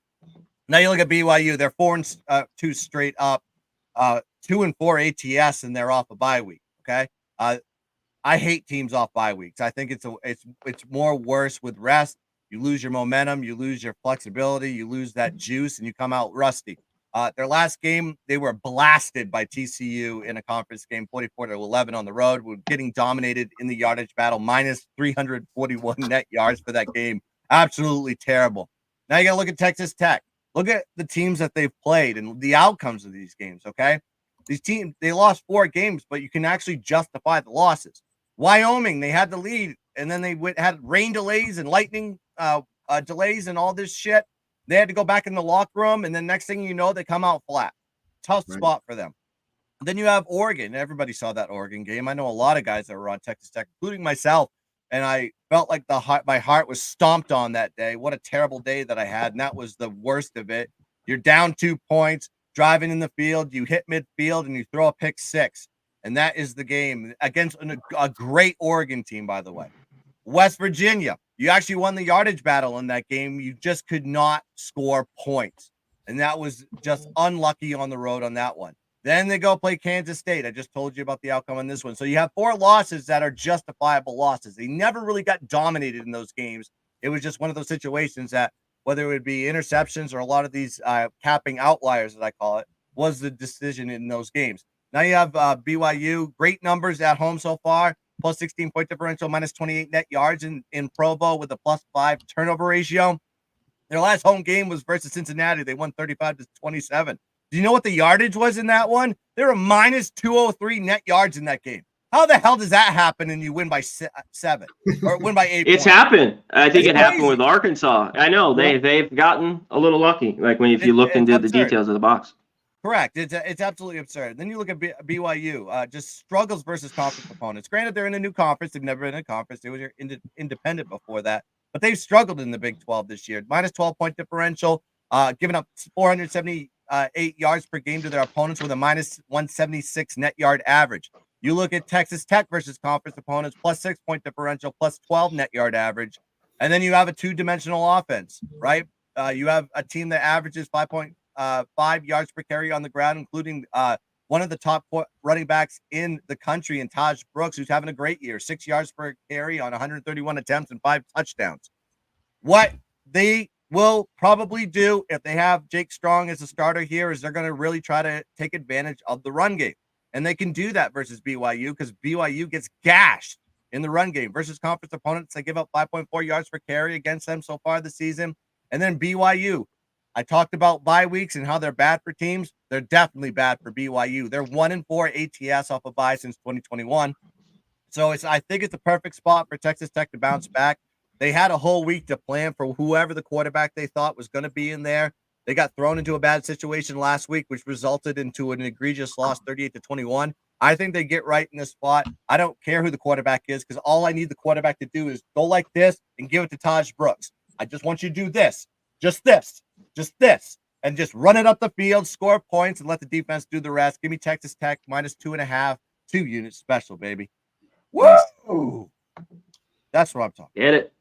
Now you look at BYU; they're 4-2 straight up, 2-4 ATS, and they're off a bye week. Okay, I hate teams off bye weeks. I think it's more worse with rest. You lose your momentum, you lose your flexibility, you lose that juice, and you come out rusty. Their last game, they were blasted by TCU in a conference game, 44-11 on the road. We're getting dominated in the yardage battle, minus 341 net yards for that game. Absolutely terrible. Now you got to look at Texas Tech. Look at the teams that they've played and the outcomes of these games, okay? These teams, they lost 4 games, but you can actually justify the losses. Wyoming, they had the lead, and then they had rain delays and lightning delays and all this shit. They had to go back in the locker room, and then next thing you know, they come out flat. Tough spot for them. Then you have Oregon. Everybody saw that Oregon game. I know a lot of guys that were on Texas Tech, including myself, and I felt like my heart was stomped on that day. What a terrible day that I had, and that was the worst of it. You're down 2 points, driving in the field, you hit midfield, and you throw a pick 6, and that is the game against a great Oregon team, by the way. West Virginia, you actually won the yardage battle in that game. You just could not score points, and that was just unlucky on the road on that one. Then they go play Kansas State. I just told you about the outcome on this one. So you have 4 losses that are justifiable losses. They never really got dominated in those games. It was just one of those situations that, whether it would be interceptions or a lot of these capping outliers, as I call it, was the decision in those games. Now you have BYU, great numbers at home so far, plus 16-point differential, minus 28 net yards in Provo with a plus 5 turnover ratio. Their last home game was versus Cincinnati. They won 35-27. Do you know what the yardage was in that one? They were minus 203 net yards in that game. How the hell does that happen and you win by 7 or win by 8 It's points? happened. I think it happened with Arkansas. I know they've gotten a little lucky. Like if you looked into the details of the box. Correct. It's absolutely absurd. Then you look at BYU, just struggles versus conference opponents. Granted, they're in a new conference. They've never been in a conference. They were independent before that, but they've struggled in the Big 12 this year. Minus 12-point differential, giving up 478 yards per game to their opponents with a minus 176 net yard average. You look at Texas Tech versus conference opponents, plus 6-point differential, plus 12 net yard average. And then you have a two-dimensional offense, right? You have a team that averages 5 yards per carry on the ground, including one of the top running backs in the country in Taj Brooks, who's having a great year, 6 yards per carry on 131 attempts and 5 touchdowns. What they will probably do if they have Jake Strong as a starter here is they're going to really try to take advantage of the run game. And they can do that versus BYU because BYU gets gashed in the run game versus conference opponents. They give up 5.4 yards per carry against them so far this season. And then BYU, I talked about bye weeks and how they're bad for teams. They're definitely bad for BYU. They're 1-4 ATS off a bye since 2021. So I think it's a perfect spot for Texas Tech to bounce back. They had a whole week to plan for whoever the quarterback they thought was going to be in there. They got thrown into a bad situation last week, which resulted into an egregious loss, 38-21. I think they get right in this spot. I don't care who the quarterback is because all I need the quarterback to do is go like this and give it to Taj Brooks. I just want you to do this, just this, and just run it up the field, score points, and let the defense do the rest. Give me Texas Tech minus 2.5, 2 units special, baby. Woo! That's what I'm talking. Get it.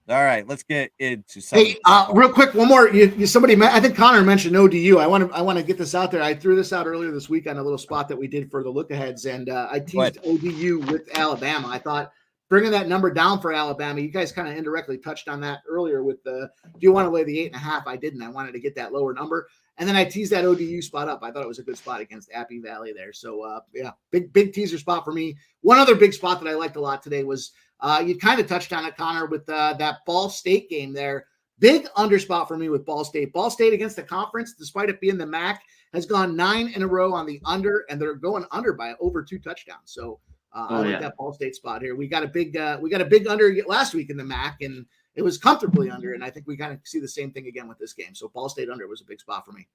All right, let's get into something. Hey, real quick, one more. I think Connor mentioned ODU. I want to get this out there. I threw this out earlier this week on a little spot that we did for the look-aheads, and I teased ODU with Alabama. I thought bringing that number down for Alabama, you guys kind of indirectly touched on that earlier with do you want to lay the 8.5? I didn't. I wanted to get that lower number. And then I teased that ODU spot up. I thought it was a good spot against Appy Valley there. So, big teaser spot for me. One other big spot that I liked a lot today was you kind of touched on it, Connor, with that Ball State game there. Big under spot for me with Ball State. Ball State against the conference, despite it being the MAC, has gone 9 in a row on the under, and they're going under by over 2 touchdowns. So I like that Ball State spot here. We got a big under last week in the MAC, and it was comfortably under, and I think we kind of see the same thing again with this game. So Ball State under was a big spot for me.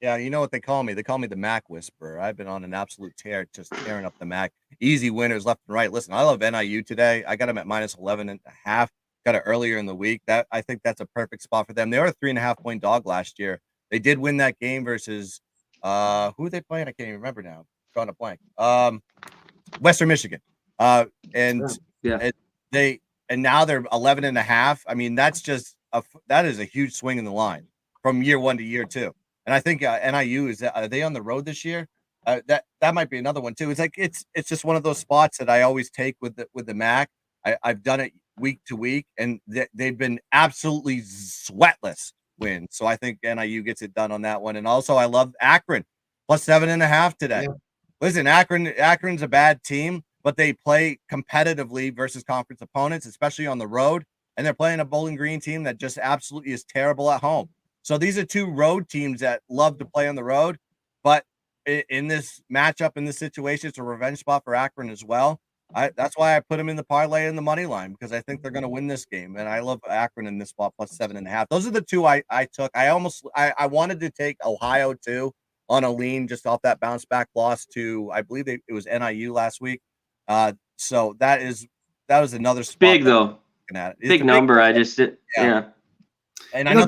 Yeah, you know what they call me? They call me the MAC Whisperer. I've been on an absolute tear, just tearing up the MAC. Easy winners left and right. Listen, I love NIU today. I got them at minus 11.5. Got it earlier in the week. I think that's a perfect spot for them. They were a 3.5-point dog last year. They did win that game versus who are they playing? I can't even remember now. Drawing a blank. Western Michigan. And now they're 11.5. I mean, that's just that is a huge swing in the line from year 1 to year 2. And I think NIU are they on the road this year? That might be another one too. It's like it's just one of those spots that I always take with the MAC. I've done it week to week, and they've been absolutely sweatless wins. So I think NIU gets it done on that one. And also, I love Akron plus 7.5 today. Yeah. Listen, Akron's a bad team, but they play competitively versus conference opponents, especially on the road. And they're playing a Bowling Green team that just absolutely is terrible at home. So these are 2 road teams that love to play on the road. But in this matchup, in this situation, it's a revenge spot for Akron as well. That's why I put them in the parlay and the money line, because I think they're going to win this game. And I love Akron in this spot plus 7.5. Those are the 2 I took. I wanted to take Ohio too on a lean just off that bounce back loss to, I believe it was NIU last week. So that was another spot. Big though. Big number. I just yeah. And I know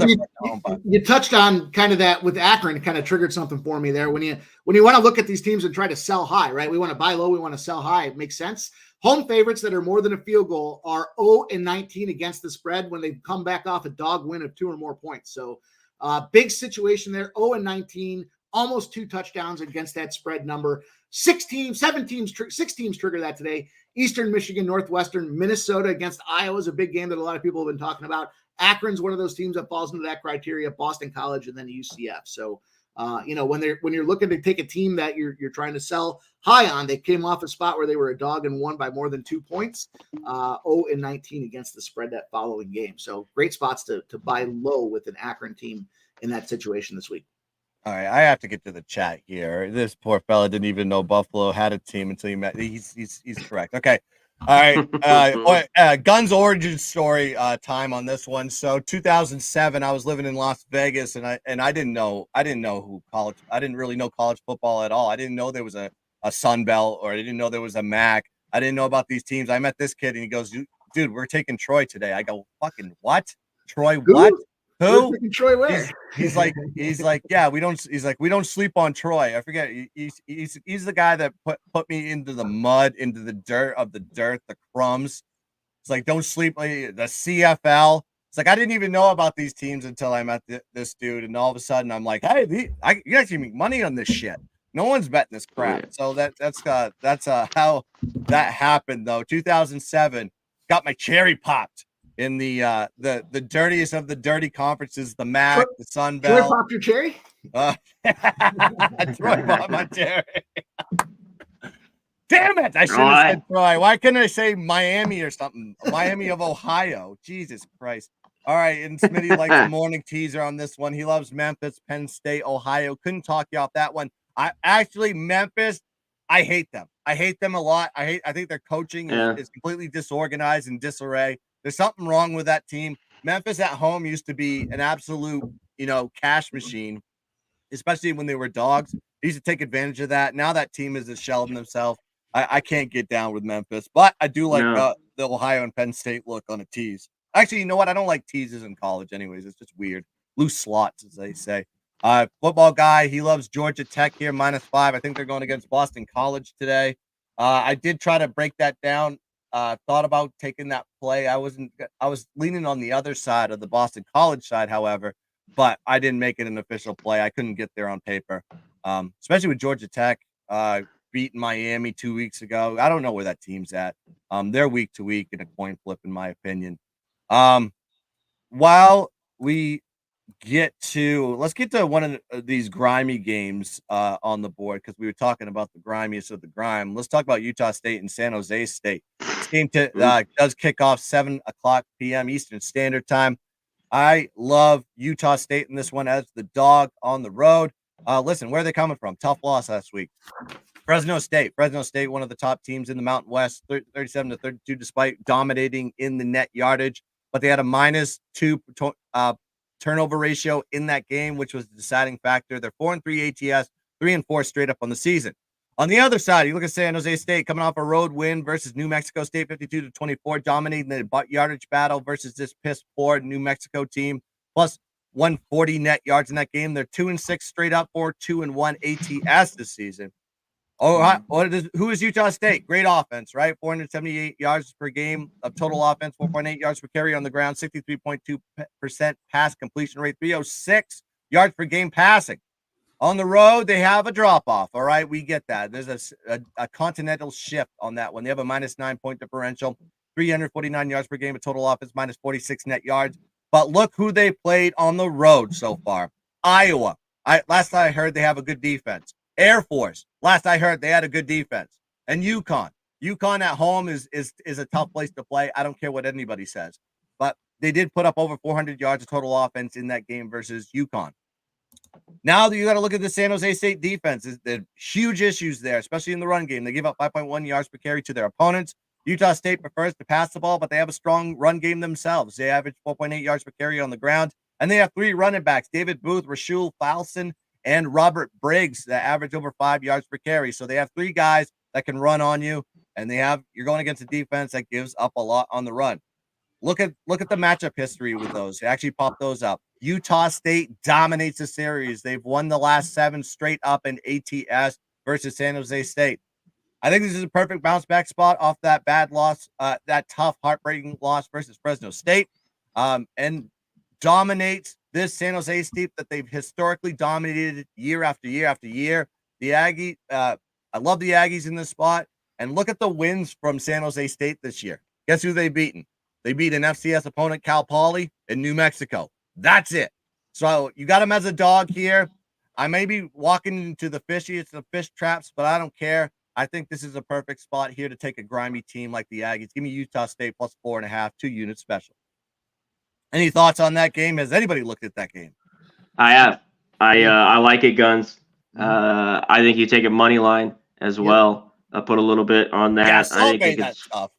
you touched on kind of that with Akron. It kind of triggered something for me there. When you want to look at these teams and try to sell high, right? We want to buy low, we want to sell high. It makes sense. Home favorites that are more than a field goal are 0-19 against the spread when they come back off a dog win of 2 or more points. So big situation there. 0-19, almost 2 touchdowns against that spread number. 6 teams trigger that today. Eastern Michigan, Northwestern, Minnesota against Iowa is a big game that a lot of people have been talking about. Akron's one of those teams that falls into that criteria, Boston College and then UCF. So, when you're looking to take a team that you're trying to sell high on, they came off a spot where they were a dog and won by more than 2 points, 0-19 against the spread that following game. So great spots to buy low with an Akron team in that situation this week. All right, I have to get to the chat here. This poor fella didn't even know Buffalo had a team until he met. He's correct. Okay, All right. Guns origin story time on this one. So 2007, I was living in Las Vegas, and I didn't know who college. I didn't really know college football at all. I didn't know there was a Sun Belt, or I didn't know there was a MAC. I didn't know about these teams. I met this kid, and he goes, "Dude, we're taking Troy today." I go, "Fucking what? Troy? What? Who?" Troy where? He's like, yeah, we don't. He's like, we don't sleep on Troy. I forget. He's the guy that put me into the mud, into the dirt, the crumbs. It's like, don't sleep. The CFL. It's like, I didn't even know about these teams until I met this dude, and all of a sudden I'm like, hey, you actually make money on this shit. No one's betting this crap. So that's how that happened though. 2007, got my cherry popped in the dirtiest of the dirty conferences, the MAC, the Sun Belt. Troy popped your cherry? Troy popped my cherry. Damn it! I should have said Troy. Why couldn't I say Miami or something? Miami of Ohio. Jesus Christ. All right, and Smitty likes the morning teaser on this one. He loves Memphis, Penn State, Ohio. Couldn't talk you off that one. Memphis, I hate them. I hate them a lot. I think their coaching is completely disorganized and disarray. There's something wrong with that team. Memphis at home used to be an absolute, cash machine, especially when they were dogs. They used to take advantage of that. Now that team is a shell of themselves. I can't get down with Memphis, but I do like the Ohio and Penn State look on a tease. Actually, you know what? I don't like teases in college anyways. It's just weird. Loose slots, as they say. Football guy, he loves Georgia Tech here, -5. I think they're going against Boston College today. I did try to break that down. Thought about taking that play. I was leaning on the other side of the Boston College side, however, but I didn't make it an official play. I couldn't get there on paper, especially with Georgia Tech beating Miami 2 weeks ago. I don't know where that team's at. They're week to week in a coin flip, in my opinion. While we let's get to one of these grimy games on the board, because we were talking about the grimiest of the grime. Let's talk about Utah State and San Jose State. This game does kick off 7:00 p.m. Eastern Standard Time. I love Utah State in this one as the dog on the road. Listen, where are they coming from? Tough loss last week. Fresno State, one of the top teams in the Mountain West, 37-32, despite dominating in the net yardage. But they had a -2 turnover ratio in that game, which was the deciding factor. They're 4-3 ATS, 3-4 straight up on the season. On the other side, you look at San Jose State coming off a road win versus New Mexico State, 52-24, dominating the yardage battle versus this piss poor New Mexico team, plus 140 net yards in that game. They're 2-6 straight up, 4-2-1 ATS this season. Who is Utah State? Great offense, right? 478 yards per game of total offense, 4.8 yards per carry on the ground, 63.2% pass completion rate, 306 yards per game passing. On the road, they have a drop-off, all right? We get that. There's a continental shift on that one. They have a -9 point differential, 349 yards per game of total offense, -46 net yards. But look who they played on the road so far. Iowa. Last I heard, they have a good defense. Air Force. Last I heard, they had a good defense. And UConn. UConn at home is a tough place to play. I don't care what anybody says. But they did put up over 400 yards of total offense in that game versus UConn. Now you got to look at the San Jose State defense. There's huge issues there, especially in the run game. They give up 5.1 yards per carry to their opponents. Utah State prefers to pass the ball, but they have a strong run game themselves. They average 4.8 yards per carry on the ground. And they have 3 running backs, David Booth, Rashul Falson, and Robert Briggs, that average over 5 yards per carry. So they have 3 guys that can run on you, and you're going against a defense that gives up a lot on the run. Look at the matchup history with those. They actually popped those up. Utah State dominates the series. They've won the last 7 straight up in ATS versus San Jose State. I think this is a perfect bounce back spot off that bad loss, that tough, heartbreaking loss versus Fresno State, and dominates this San Jose State that they've historically dominated year after year after year. The Aggie, I love the Aggies in this spot. And look at the wins from San Jose State this year. Guess who they've beaten? They beat an FCS opponent, Cal Poly, in New Mexico. That's it. So you got them as a dog here. I may be walking into the fish traps, but I don't care. I think this is a perfect spot here to take a grimy team like the Aggies. Give me Utah State plus 4.5, 2-unit special. Any thoughts on that game? Has anybody looked at that game? I have. I like it, Guns. I think you take a money line as well. I put a little bit on that. Yeah, I think that stuff.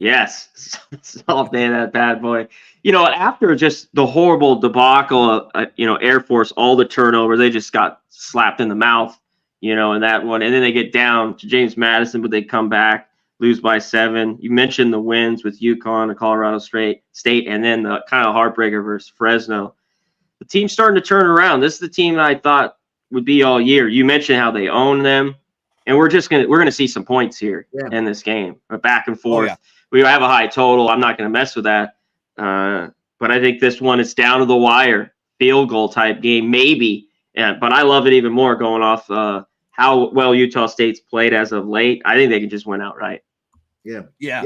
Yes, soft day, that bad boy. After just the horrible debacle, Air Force, all the turnovers, they just got slapped in the mouth, in that one. And then they get down to James Madison, but they come back, lose by 7. You mentioned the wins with UConn and Colorado State, and then the kind of heartbreaker versus Fresno. The team's starting to turn around. This is the team that I thought would be all year. You mentioned how they own them, and we're gonna see some points here in this game, back and forth. Oh, yeah. We have a high total. I'm not going to mess with that. But I think this one is down to the wire, field goal type game, maybe. But I love it even more going off how well Utah State's played as of late. I think they can just win outright. Yeah. Yeah.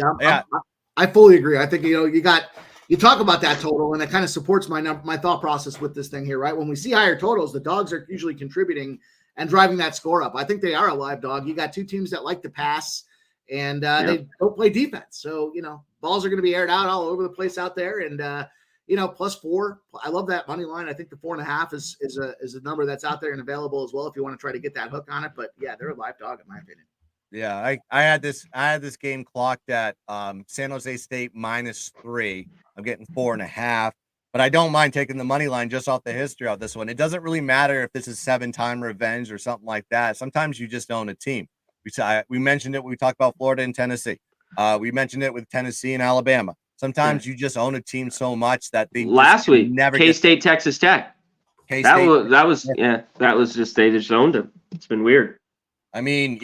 I fully agree. I think, you talk about that total, and it kind of supports my thought process with this thing here, right? When we see higher totals, the dogs are usually contributing and driving that score up. I think they are a live dog. You got two teams that like to pass, and they don't play defense. So, balls are going to be aired out all over the place out there. And, +4, I love that money line. I think the 4.5 is a number that's out there and available as well if you want to try to get that hook on it. But yeah, they're a live dog in my opinion. Yeah, I had this game clocked at San Jose State -3. I'm getting 4.5, but I don't mind taking the money line just off the history of this one. It doesn't really matter if this is 7-time revenge or something like that. Sometimes you just own a team. We mentioned it when we talked about Florida and Tennessee. We mentioned it with Tennessee and Alabama. Sometimes you just own a team so much that they last week never K-State, Texas Tech. K-State. That was just they just owned them. It's been weird. I mean,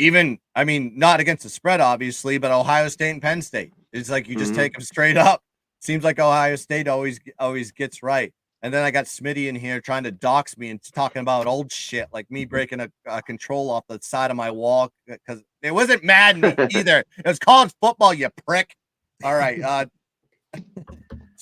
not against the spread, obviously, but Ohio State and Penn State. It's like you just take them straight up. Seems like Ohio State always gets right. And then I got Smitty in here trying to dox me and talking about old shit, like me breaking a control off the side of my wall because it wasn't Madden either. It was college football, you prick. All right.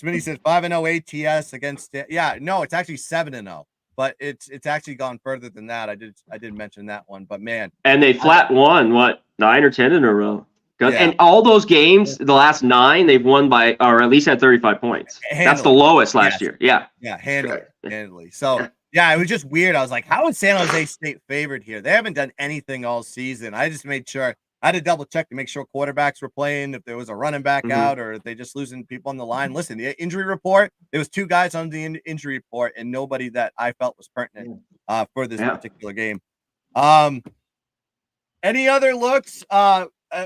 Smitty says 5-0 ATS against it. Yeah, no, it's actually 7-0, but it's actually gone further than that. I did mention that one, but man. And they flat won 9 or 10 in a row. And all those games, the last 9, they've won by, or at least had 35 points. Handily. That's the lowest last year. Yeah. Yeah, handily. So, yeah, it was just weird. I was like, how is San Jose State favored here? They haven't done anything all season. I just made sure. I had to double check to make sure quarterbacks were playing, if there was a running back out, or if they just losing people on the line. Listen, the injury report, there was 2 guys on the injury report and nobody that I felt was pertinent for this particular game. Any other looks?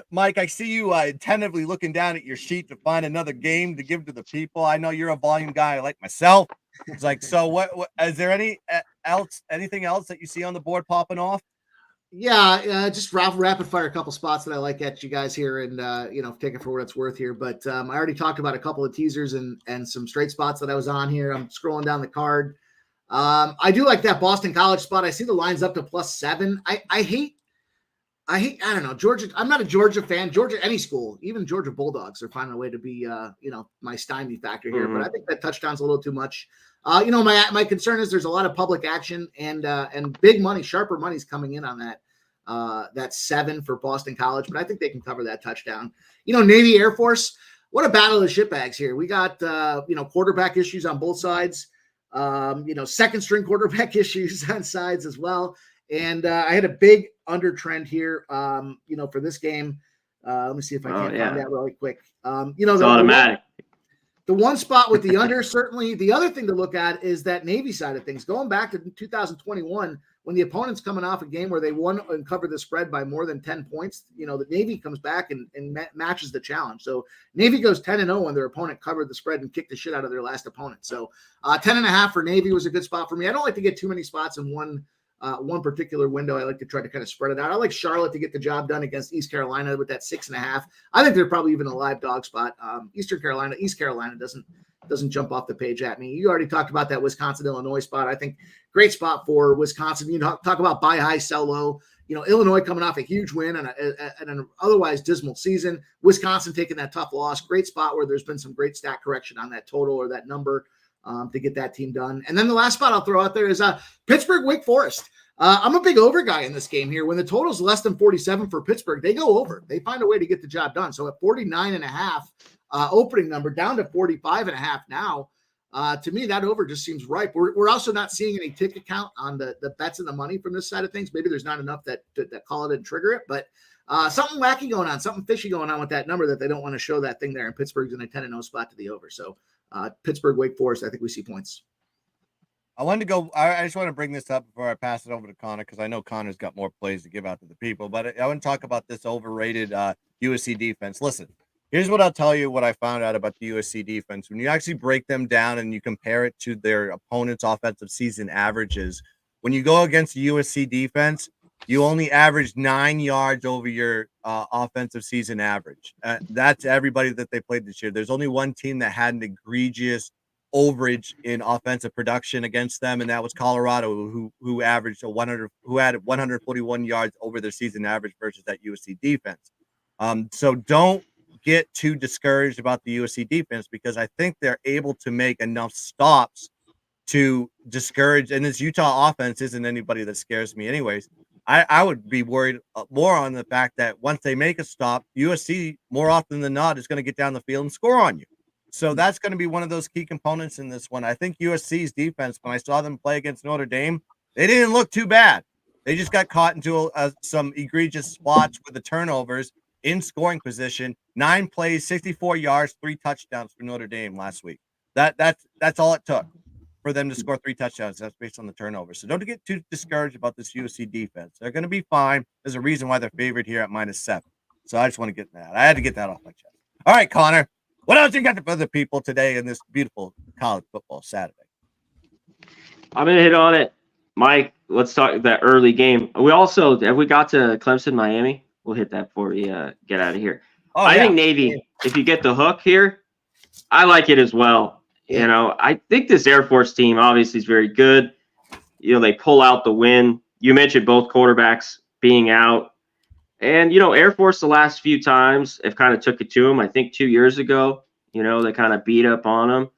Mike, I see you attentively looking down at your sheet to find another game to give to the people. I know you're a volume guy like myself. It's like, so what is there anything else that you see on the board popping off? Yeah, just rapid fire a couple spots that I like at you guys here, and take it for what it's worth here. But I already talked about a couple of teasers and some straight spots that I was on here. I'm scrolling down the card. I do like that Boston College spot. I see the lines up to +7. I don't know, Georgia. I'm not a Georgia fan. Georgia, any school, even Georgia Bulldogs are finding a way to be, my stymie factor here. But I think that touchdown's a little too much. My concern is there's a lot of public action and big money, sharper money's coming in on that 7 for Boston College. But I think they can cover that touchdown. Navy Air Force. What a battle of shitbags here. We got quarterback issues on both sides. Second string quarterback issues on sides as well. And I had a big under trend here, for this game. Let me see if I can find that really quick. It's automatic. The one spot with the under, certainly. The other thing to look at is that Navy side of things. Going back to 2021, when the opponent's coming off a game where they won and covered the spread by more than 10 points, the Navy comes back and matches the challenge. So Navy goes 10-0 when their opponent covered the spread and kicked the shit out of their last opponent. So 10.5 for Navy was a good spot for me. I don't like to get too many spots in one particular window. I like to try to kind of spread it out. I like Charlotte to get the job done against East Carolina with that 6.5. I think they're probably even a live dog spot. East Carolina doesn't jump off the page at me. You already talked about that Wisconsin-Illinois spot. I think great spot for Wisconsin. You talk about buy high, sell low. Illinois coming off a huge win and an otherwise dismal season. Wisconsin taking that tough loss. Great spot where there's been some great stat correction on that total or that number. To get that team done. And then the last spot I'll throw out there is Pittsburgh Wake Forest. I'm a big over guy in this game here. When the total is less than 47 for Pittsburgh, they go over. They find a way to get the job done. So at 49.5 opening number down to 45.5 now, to me, that over just seems ripe. We're also not seeing any ticket count on the bets and the money from this side of things. Maybe there's not enough that call it and trigger it, but something wacky going on, something fishy going on with that number that they don't want to show that thing there. And Pittsburgh's in a 10-0 spot to the over. So Pittsburgh, Wake Forest, I think we see points. I wanted to go. I just want to bring this up before I pass it over to Connor because I know Connor's got more plays to give out to the people. But I want to talk about this overrated USC defense. Listen, here's what I'll tell you. What I found out about the USC defense when you actually break them down and you compare it to their opponents' offensive season averages. When you go against the USC defense, you only average 9 yards over your offensive season average. That's everybody that they played this year. There's only one team that had an egregious overage in offensive production against them, and that was Colorado, who averaged who had 141 yards over their season average versus that USC defense. So don't get too discouraged about the USC defense because I think they're able to make enough stops to discourage. And this Utah offense isn't anybody that scares me, anyways. I would be worried more on the fact that once they make a stop, USC more often than not is going to get down the field and score on you. So that's going to be one of those key components in this one. I think USC's defense, when I saw them play against Notre Dame, they didn't look too bad. They just got caught into some egregious spots with the turnovers in scoring position. 9 plays, 64 yards, 3 touchdowns for Notre Dame last week. That's all it took for them to score 3 touchdowns. That's based on the turnovers. So don't get too discouraged about this USC defense. They're going to be fine. There's a reason why they're favored here at -7. So I just want to get that. I had to get that off my chest. All right, Connor. What else you got for the people today in this beautiful college football Saturday? I'm going to hit on it. Mike, let's talk that early game. We also, have we got to Clemson, Miami? We'll hit that before we get out of here. I think Navy, if you get the hook here, I like it as well. Yeah. You know, I think this Air Force team obviously is very good. You know, they pull out the win. You mentioned both quarterbacks being out. And, you know, Air Force the last few times have kind of took it to them. I think 2 years ago, you know, they kind of beat up on them.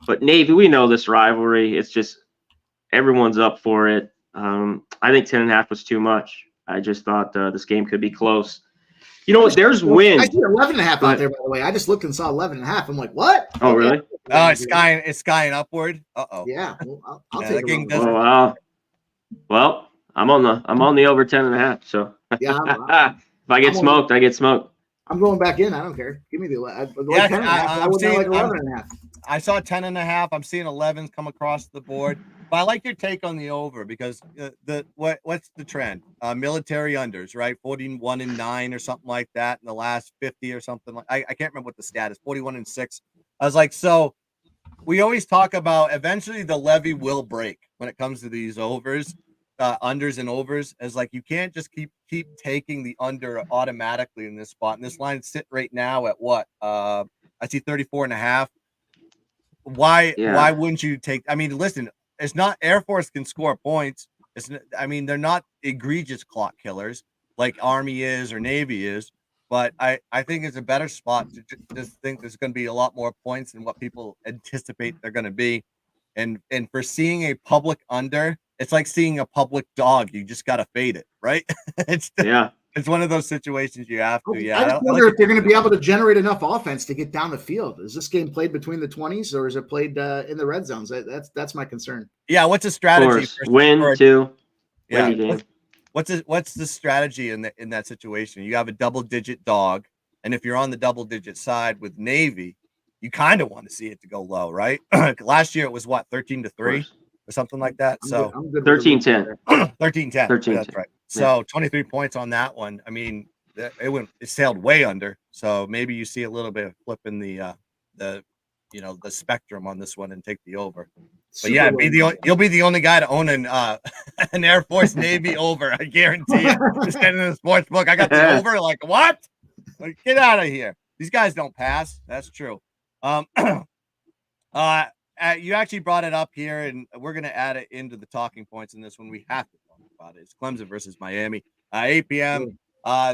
But Navy, we know this rivalry. It's just everyone's up for it. I think 10.5 was too much. I just thought this game could be close. You know what? There's wins. I see 11.5 out there, by the way. I just looked and saw 11.5. I'm like, what? Oh, really? Oh, it's skying upward. Uh-oh. Yeah. Well, I'll take it. Oh, wow. Well, I'm on the over 10.5. So yeah, if I get smoked, I get smoked. I'm going back in. I don't care. Give me the 10.5. I would like 11.5. I saw 10.5. I'm seeing 11s come across the board. But I like your take on the over because what's the trend? Military unders, right? 41-9 or something like that in the last 50 or something. I can't remember what the stat is. 41-6. I was like, so we always talk about eventually the levee will break when it comes to these overs. Unders and overs, as like you can't just keep taking the under automatically in this spot. And this line sit right now at what? I see 34.5. Why wouldn't you take? I mean, listen, it's not Air Force can score points. They're not egregious clock killers like Army is or Navy is, but I think it's a better spot to just think there's going to be a lot more points than what people anticipate they're going to be. And for seeing a public under, it's like seeing a public dog. You just got to fade it, right? It's one of those situations you have to. Yeah, I just wonder if they're going to be able to generate enough offense to get down the field. Is this game played between the 20s or is it played in the red zones? That's my concern. Yeah, what's the strategy? Win two. Yeah, what's the strategy in that situation? You have a double-digit dog, and if you're on the double-digit side with Navy, you kind of want to see it to go low, right? Last year it was what 13-3. Or something like that. So 13-10. 13-10. That's right. So 23 points on that one. I mean, it sailed way under. So maybe you see a little bit of flipping the spectrum on this one and take the over. But yeah, you'll be the only guy to own an Air Force Navy over. I guarantee it. Just getting in the sports book. I got the over. Like what? Like, get out of here. These guys don't pass. That's true. You actually brought it up here, and we're going to add it into the talking points in this one. We have to talk about it. It's Clemson versus Miami. 8 p.m.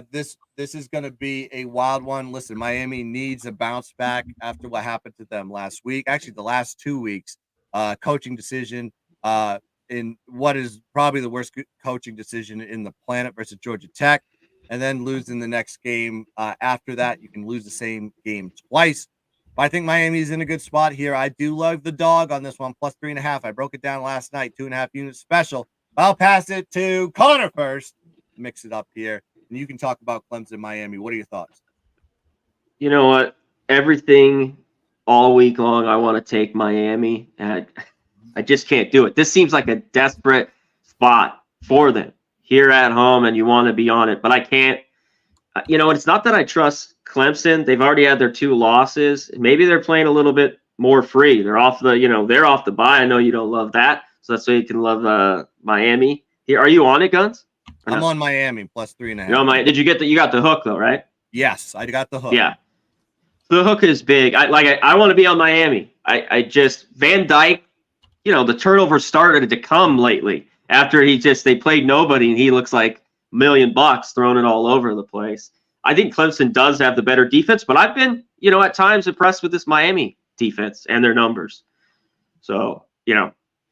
This is going to be a wild one. Listen, Miami needs a bounce back after what happened to them last week. Actually, the last 2 weeks, coaching decision in what is probably the worst coaching decision in the planet versus Georgia Tech, and then losing the next game. After that, you can lose the same game twice. I think Miami's in a good spot here. I do love the dog on this one, plus 3.5. I broke it down last night, 2.5 units special. I'll pass it to Connor first. Mix it up here. and you can talk about Clemson, Miami. What are your thoughts? You know what? Everything all week long, I want to take Miami, and I just can't do it. This seems like a desperate spot for them here at home, and you want to be on it, but I can't. It's not that I trust Clemson. They've already had their 2 losses. Maybe they're playing a little bit more free. They're off the bye. I know you don't love that, so that's why you can love Miami. Here, are you on it, Guns? I'm on Miami plus 3.5. Did you get you got the hook though, right? Yes, I got the hook. Yeah, the hook is big. I want to be on Miami. I just Van Dyke. The turnover started to come lately after they played nobody and he looks like $1 million throwing it all over the place. I think Clemson does have the better defense, but I've been, at times impressed with this Miami defense and their numbers. So,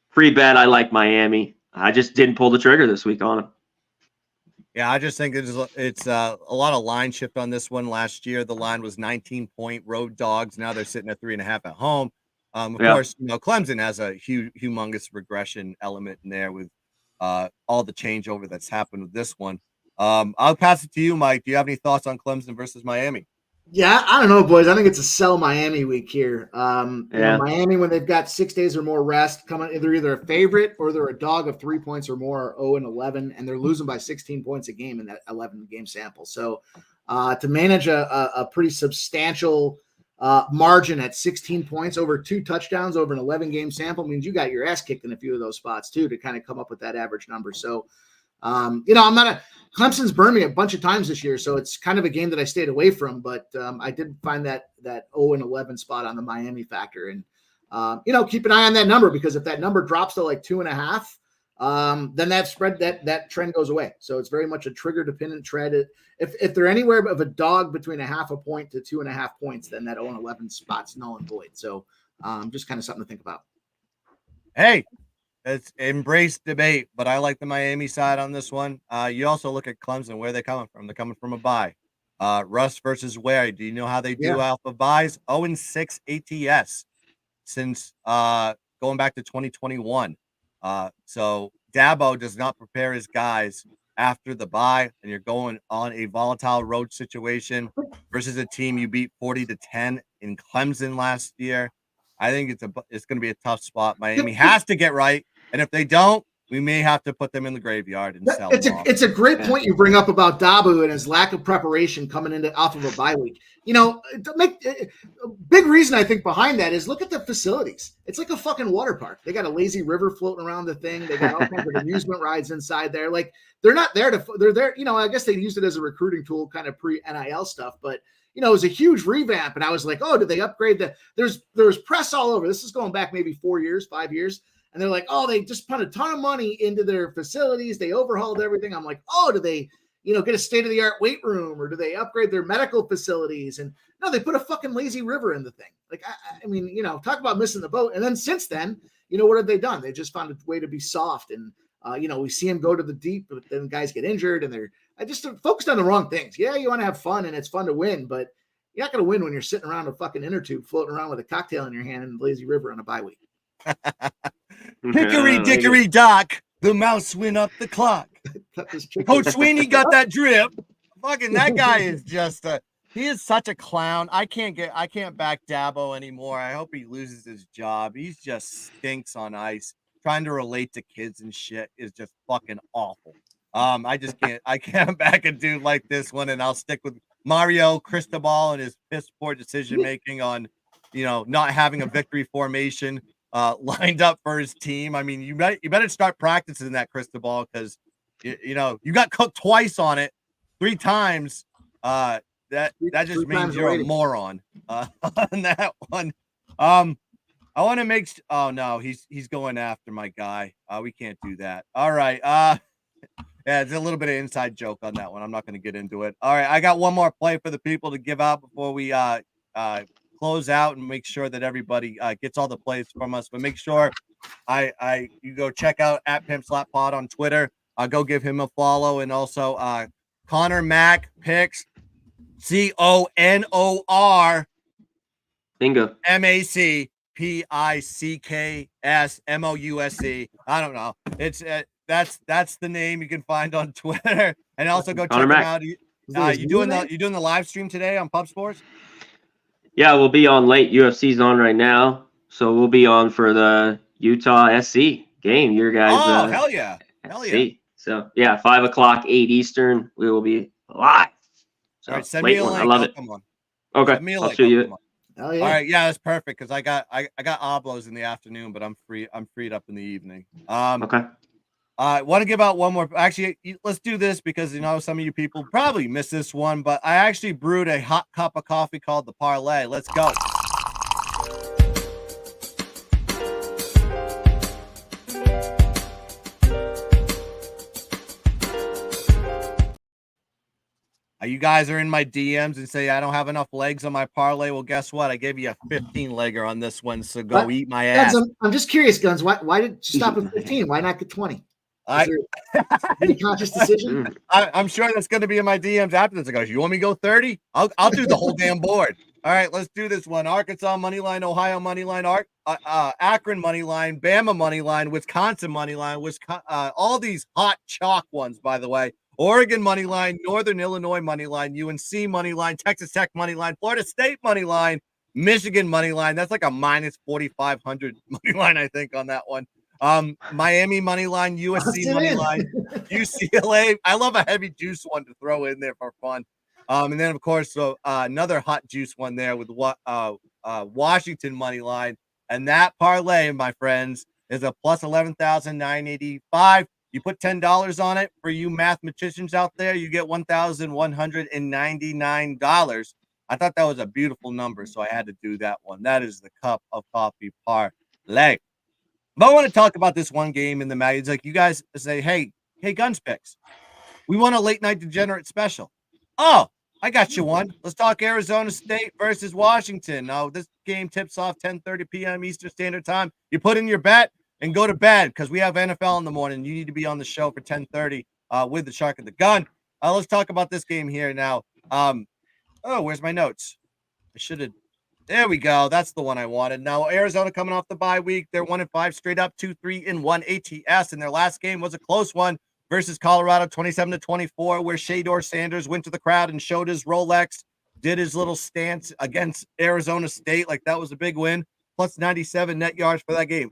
free bet. I like Miami. I just didn't pull the trigger this week on them. Yeah, I just think it's a lot of line shift on this one. Last year, the line was 19-point road dogs. Now they're sitting at 3.5 at home. Of course, Clemson has a humongous regression element in there with all the changeover that's happened with this one. I'll pass it to you, Mike. Do you have any thoughts on Clemson versus Miami? Yeah, I don't know, boys. I think it's a sell Miami week here. Miami, when they've got 6 days or more rest, they're either a favorite or they're a dog of 3 points or more, or 0-11, and they're losing by 16 points a game in that 11-game sample. So to manage a pretty substantial margin at 16 points over 2 touchdowns over an 11-game sample means you got your ass kicked in a few of those spots too to kind of come up with that average number. So, Clemson's burned me a bunch of times this year, so it's kind of a game that I stayed away from. But I did find that 0-11 spot on the Miami factor, and keep an eye on that number, because if that number drops to like 2.5, then that spread that trend goes away. So it's very much a trigger dependent trend. If they're anywhere of a dog between 0.5 point to 2.5 points, then that 0-11 spot's null and void. So just kind of something to think about. Hey, it's embrace debate, but I like the Miami side on this one. You also look at Clemson, where they're coming from. They're coming from a bye. Russ versus Ware. Do you know how they do off of buys? 0-6 ATS since going back to 2021. So Dabo does not prepare his guys after the bye, and you're going on a volatile road situation versus a team you beat 40-10 in Clemson last year. I think it's going to be a tough spot. Miami has to get right, and if they don't, we may have to put them in the graveyard and sell them off. It's a great point you bring up about Dabo and his lack of preparation coming off of a bye week. Big reason I think behind that is look at the facilities. It's like a fucking water park. They got a lazy river floating around the thing. They got all kinds of amusement rides inside there. Like they're not there they're there. I guess they used it as a recruiting tool, kind of pre-NIL stuff, but it was a huge revamp. And I was like, oh, did they upgrade there's press all over. This is going back maybe 4 years, 5 years. And they're like, oh, they just put a ton of money into their facilities. They overhauled everything. I'm like, oh, do they, get a state-of-the-art weight room, or do they upgrade their medical facilities? And no, they put a fucking lazy river in the thing. Like, I mean, talk about missing the boat. And then since then, what have they done? They just found a way to be soft. And, we see them go to the deep, but then guys get injured, and I just focused on the wrong things. Yeah, you want to have fun, and it's fun to win, but you're not going to win when you're sitting around a fucking inner tube floating around with a cocktail in your hand in the lazy river on a bye week. Hickory dickory dock, the mouse went up the clock. Coach Sweeney got that drip. Fucking that guy is just he is such a clown. I can't back Dabo anymore. I hope he loses his job. He's just stinks on ice. Trying to relate to kids and shit is just fucking awful. I can't back a dude like this one, and I'll stick with Mario Cristobal and his piss poor decision making on not having a victory formation lined up for his team. I mean, you better start practicing that Cristobal, because you got cooked twice on it, 3 times. That just means you're a moron on that one. I want to make. Oh no, he's going after my guy. We can't do that. All right. Yeah, it's a little bit of inside joke on that one. I'm not going to get into it. All right, I got one more play for the people to give out before we close out and make sure that everybody gets all the plays from us. But make sure you go check out @PimpSlapPod on Twitter. Go give him a follow, and also Connor Mack picks, CONOR bingo MACPICKSMOUSE. I don't know. It's That's the name you can find on Twitter, and also go check Connor him Mack. out. You doing the live stream today on Pub Sports? Yeah, we'll be on late. UFC's on right now, so we'll be on for the Utah SC game. Your guys, Oh, hell yeah. So yeah, 5:00, 8 Eastern. We will be live. So all right, send me a link. I love it. Come on. Okay, Send me a I'll link. show you it. Oh yeah. All right, yeah, that's perfect because I got oblos in the afternoon, but I'm freed up in the evening. Okay. I want to give out one more. Actually, let's do this because some of you people probably missed this one, but I actually brewed a hot cup of coffee called the Parlay. Let's go. You guys are in my DMs and say I don't have enough legs on my parlay. Well, guess what? I gave you a 15 legger on this one, so go eat my ass. Guns, I'm just curious, Guns. Why did you stop at 15? Why not get 20? Any conscious decision? I'm sure that's going to be in my DMs after this. I go, you want me to go 30? I'll do the whole damn board. All right, let's do this one. Arkansas money line, Ohio money line, Akron money line, Bama money line, Wisconsin money line, all these hot chalk ones, by the way. Oregon money line, Northern Illinois money line, UNC money line, Texas Tech money line, Florida State money line, Michigan money line. That's like a minus 4,500 money line, I think, on that one. Miami money line, USC money line, UCLA. I love a heavy juice one to throw in there for fun. And then of course, another hot juice one there with Washington money line, and that parlay, my friends, is a plus 11,985. You put $10 on it. For you mathematicians out there, you get $1,199. I thought that was a beautiful number, so I had to do that one. That is the cup of coffee parlay. But I want to talk about this one game in the mag. It's like you guys say, hey, Guns Picks, we want a late night degenerate special. Oh, I got you one. Let's talk Arizona State versus Washington. Now, this game tips off 10:30 p.m. Eastern Standard Time. You put in your bet and go to bed because we have NFL in the morning. You need to be on the show for 10:30 with the Shark and the Gun. Let's talk about this game here now. Where's my notes? I should have. There we go. That's the one I wanted. Now, Arizona coming off the bye week. They're 1-5 straight up, 2-3-1 ATS. And their last game was a close one versus Colorado, 27-24, where Shedeur Sanders went to the crowd and showed his Rolex, did his little stance against Arizona State. Like that was a big win. Plus 97 net yards for that game.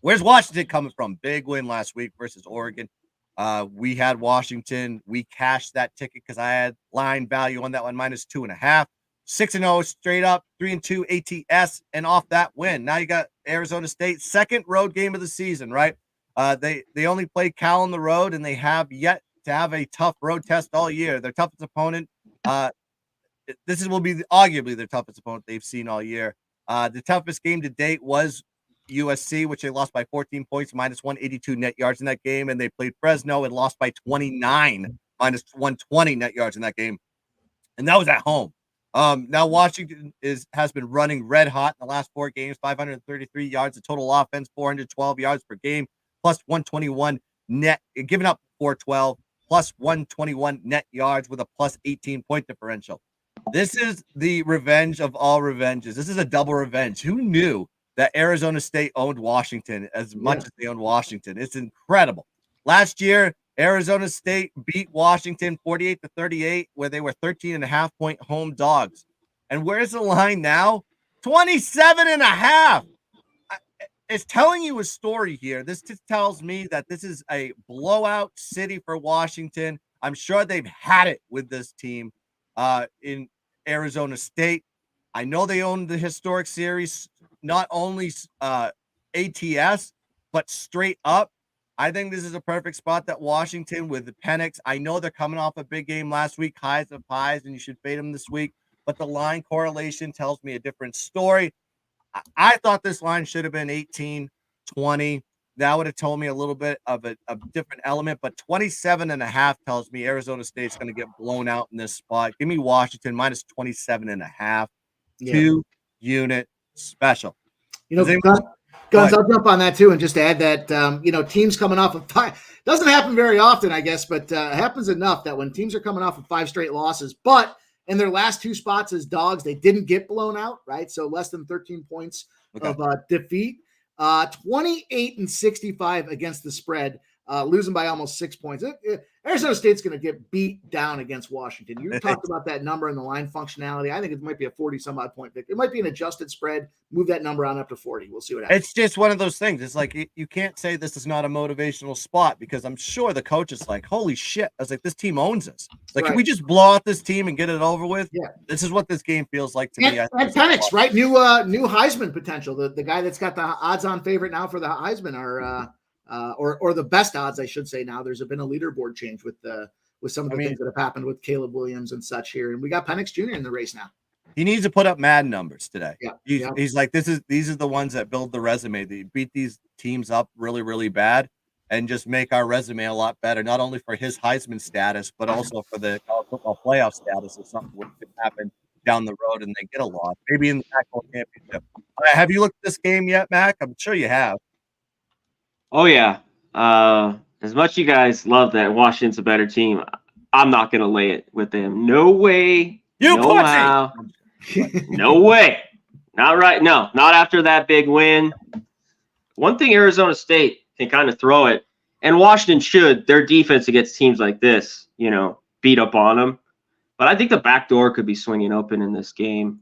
Where's Washington coming from? Big win last week versus Oregon. We had Washington. We cashed that ticket because I had line value on that one, minus 2.5. 6-0 straight up, 3-2 ATS, and off that win. Now you got Arizona State, second road game of the season, right? They only played Cal on the road, and they have yet to have a tough road test all year. Their toughest opponent, will be arguably their toughest opponent they've seen all year. The toughest game to date was USC, which they lost by 14 points, minus 182 net yards in that game, and they played Fresno and lost by 29, minus 120 net yards in that game, and that was at home. Now Washington has been running red hot in the last 4 games, 533 yards of total offense, 412 yards per game, plus 121 net, giving up 412, plus 121 net yards with a plus 18 point differential. This is the revenge of all revenges. This is a double revenge. Who knew that Arizona State owned Washington as much as they owned Washington? It's incredible. Last year, Arizona State beat Washington 48-38, where they were 13.5-point home dogs. And where's the line now? 27.5. It's telling you a story here. This just tells me that this is a blowout city for Washington. I'm sure they've had it with this team in Arizona State. I know they own the historic series, not only ATS, but straight up. I think this is a perfect spot that Washington with the Penix. I know they're coming off a big game last week, highs of highs, and you should fade them this week. But the line correlation tells me a different story. I thought this line should have been 18-20. That would have told me a little bit of a different element. But 27.5 tells me Arizona State's going to get blown out in this spot. Give me Washington minus 27.5. 2-unit special. Guns, I'll jump on that too and just add that, teams coming off of 5 doesn't happen very often, I guess, but happens enough that when teams are coming off of 5 straight losses, but in their last 2 spots as dogs, they didn't get blown out, right? So less than 13 points of defeat. 28-65 against the spread losing by almost 6 points. Arizona State's going to get beat down against Washington. You talked about that number and the line functionality. I think it might be a 40-some-odd point victory. It might be an adjusted spread. Move that number on up to 40. We'll see what happens. It's just one of those things. It's like you can't say this is not a motivational spot because I'm sure the coach is like, holy shit. I was like, this team owns us. Like, Right. Can we just blow out this team and get it over with? Yeah. This is what this game feels like to me. And Penix, right? New Heisman potential. The guy that's got the odds-on favorite now for the Heisman or the best odds, I should say. Now there's been a leaderboard change with some of the things that have happened with Caleb Williams and such here, and we got Penix Jr. in the race now. He needs to put up mad numbers today. Yeah, He's like, these are the ones that build the resume. They beat these teams up really, really bad and just make our resume a lot better, not only for his Heisman status, but also for the college football playoff status if something would happen down the road and they get a loss, maybe in the Pac-12 championship. Have you looked at this game yet, Mac? I'm sure you have. Oh, yeah. As much as you guys love that Washington's a better team, I'm not going to lay it with them. No way. You no pussy! how. No way. Not right. No, not after that big win. One thing Arizona State can kind of throw it, and Washington should, their defense against teams like this, beat up on them. But I think the back door could be swinging open in this game.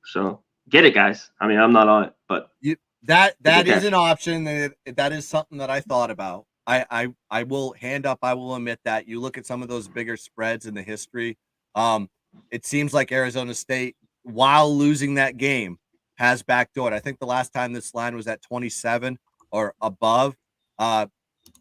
So get it, guys. I mean, I'm not on it, but that is an option. That is something that I thought about. I will hand up. I will admit that. You look at some of those bigger spreads in the history. It seems like Arizona State, while losing that game, has backdoored. I think the last time this line was at 27 or above.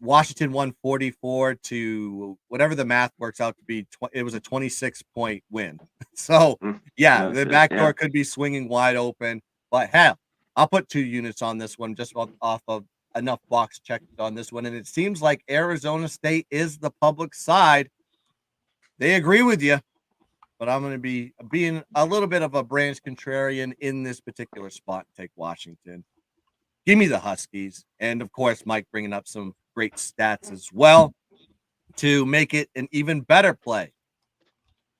Washington won 44 to whatever the math works out to be. It was a 26-point win. So, yeah, the backdoor could be swinging wide open. But hell, I'll put 2 units on this one just off of enough box checked on this one. And it seems like Arizona State is the public side. They agree with you. But I'm going to be being a little bit of a branch contrarian in this particular spot and take Washington. Give me the Huskies. And, of course, Mike bringing up some great stats as well to make it an even better play.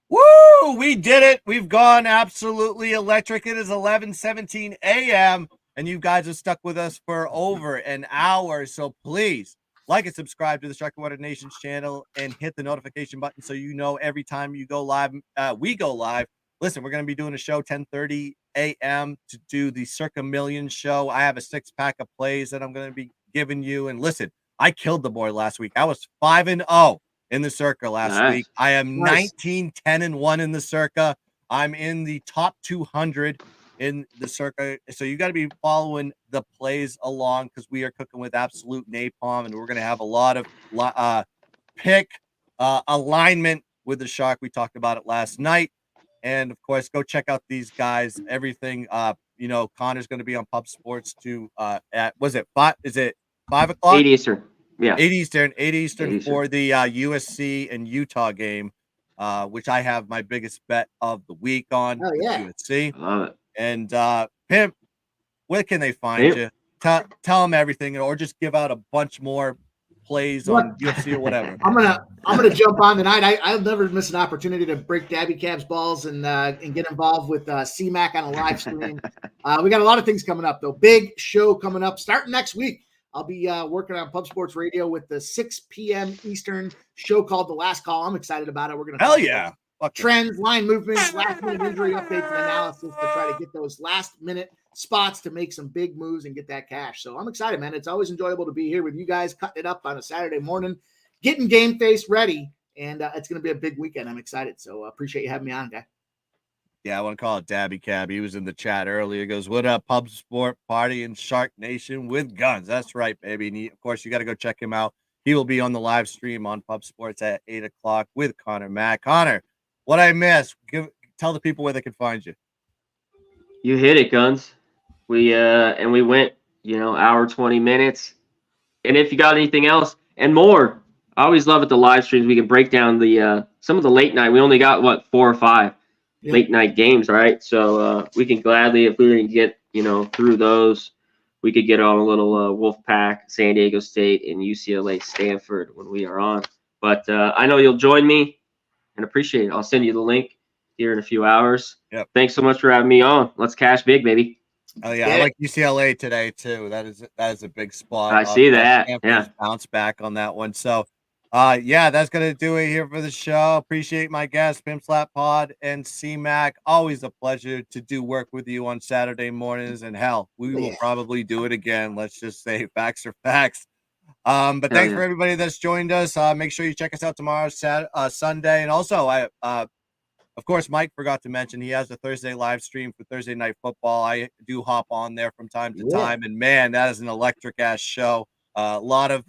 Woo! We did it. We've gone absolutely electric. It is 11:17 a.m., and you guys have stuck with us for over an hour. So please like and subscribe to the Striker Water Nations channel and hit the notification button so you know every time you go live, we go live. Listen, we're going to be doing a show 10:30 a.m. to do the Circa Million show. I have a 6-pack of plays that I'm going to be giving you. And listen, I killed the boy last week. I was 5-0 in the Circa last week. I am 19-10-1 in the Circa. I'm in the top 200 in the Circa. So you got to be following the plays along because we are cooking with absolute napalm, and we're going to have a lot of pick alignment with the Shark. We talked about it last night. And of course, go check out these guys. Everything, Connor's going to be on Pub Sports at, was it 5? Is it 5 o'clock? 8 Eastern. Yeah. 8 Eastern for the USC and Utah game, which I have my biggest bet of the week on. Oh, yeah. I USC. love it. And Pimp, where can they find you? Tell them everything, or just give out a bunch more plays on UFC or whatever. I'm gonna jump on tonight. I'll never miss an opportunity to break Dabby Cab's balls and get involved with CMAC on a live stream. We got a lot of things coming up though. Big show coming up starting next week. I'll be working on Pub Sports Radio with the 6 p.m. Eastern show called The Last Call. I'm excited about it. We're gonna trends, line movements, last minute injury updates and analysis to try to get those last minute spots to make some big moves and get that cash. So I'm excited, man. It's always enjoyable to be here with you guys, cutting it up on a Saturday morning, getting game face ready. And it's going to be a big weekend. I'm excited. So appreciate you having me on, guy. Yeah, I want to call it Dabby Cab. He was in the chat earlier. He goes, what up, Pub Sport Party in Shark Nation with guns. That's right, baby. And of course, you got to go check him out. He will be on the live stream on Pub Sports at 8 o'clock with Connor Mack. Connor, what I missed, tell the people where they can find you. You hit it, Guns. We went, hour, 20 minutes. And if you got anything else and more, I always love it, the live streams. We can break down the some of the late night. We only got 4 or 5 late night games, right? So we can gladly, if we didn't get, through those, we could get on a little Wolfpack, San Diego State, and UCLA Stanford when we are on. But I know you'll join me and appreciate it. I'll send you the link here in a few hours. Yep. Thanks so much for having me on. Let's cash big, baby. Oh yeah, I like UCLA today too. That is a big spot. I see that. Stanford's bounce back on that one. So, yeah, that's gonna do it here for the show. Appreciate my guests, Pimp Slap Pod and C-Mac. Always a pleasure to do work with you on Saturday mornings. And hell, we will probably do it again. Let's just say facts are facts. But thanks for everybody that's joined us. Make sure you check us out tomorrow, Sunday, and also of course, Mike forgot to mention he has a Thursday live stream for Thursday Night Football. I do hop on there from time to time, and man, that is an electric ass show. A lot of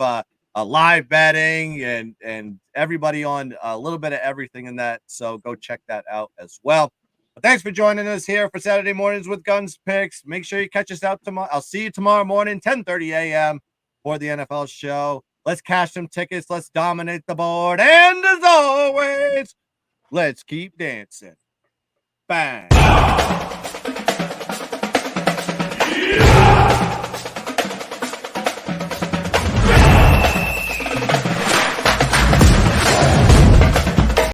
live betting and everybody on a little bit of everything in that. So go check that out as well. But thanks for joining us here for Saturday Mornings with Guns Picks. Make sure you catch us out tomorrow. I'll see you tomorrow morning, 10:30 a.m. for the NFL show. Let's cash some tickets. Let's dominate the board. And as always, let's keep dancing. Bang. Yeah.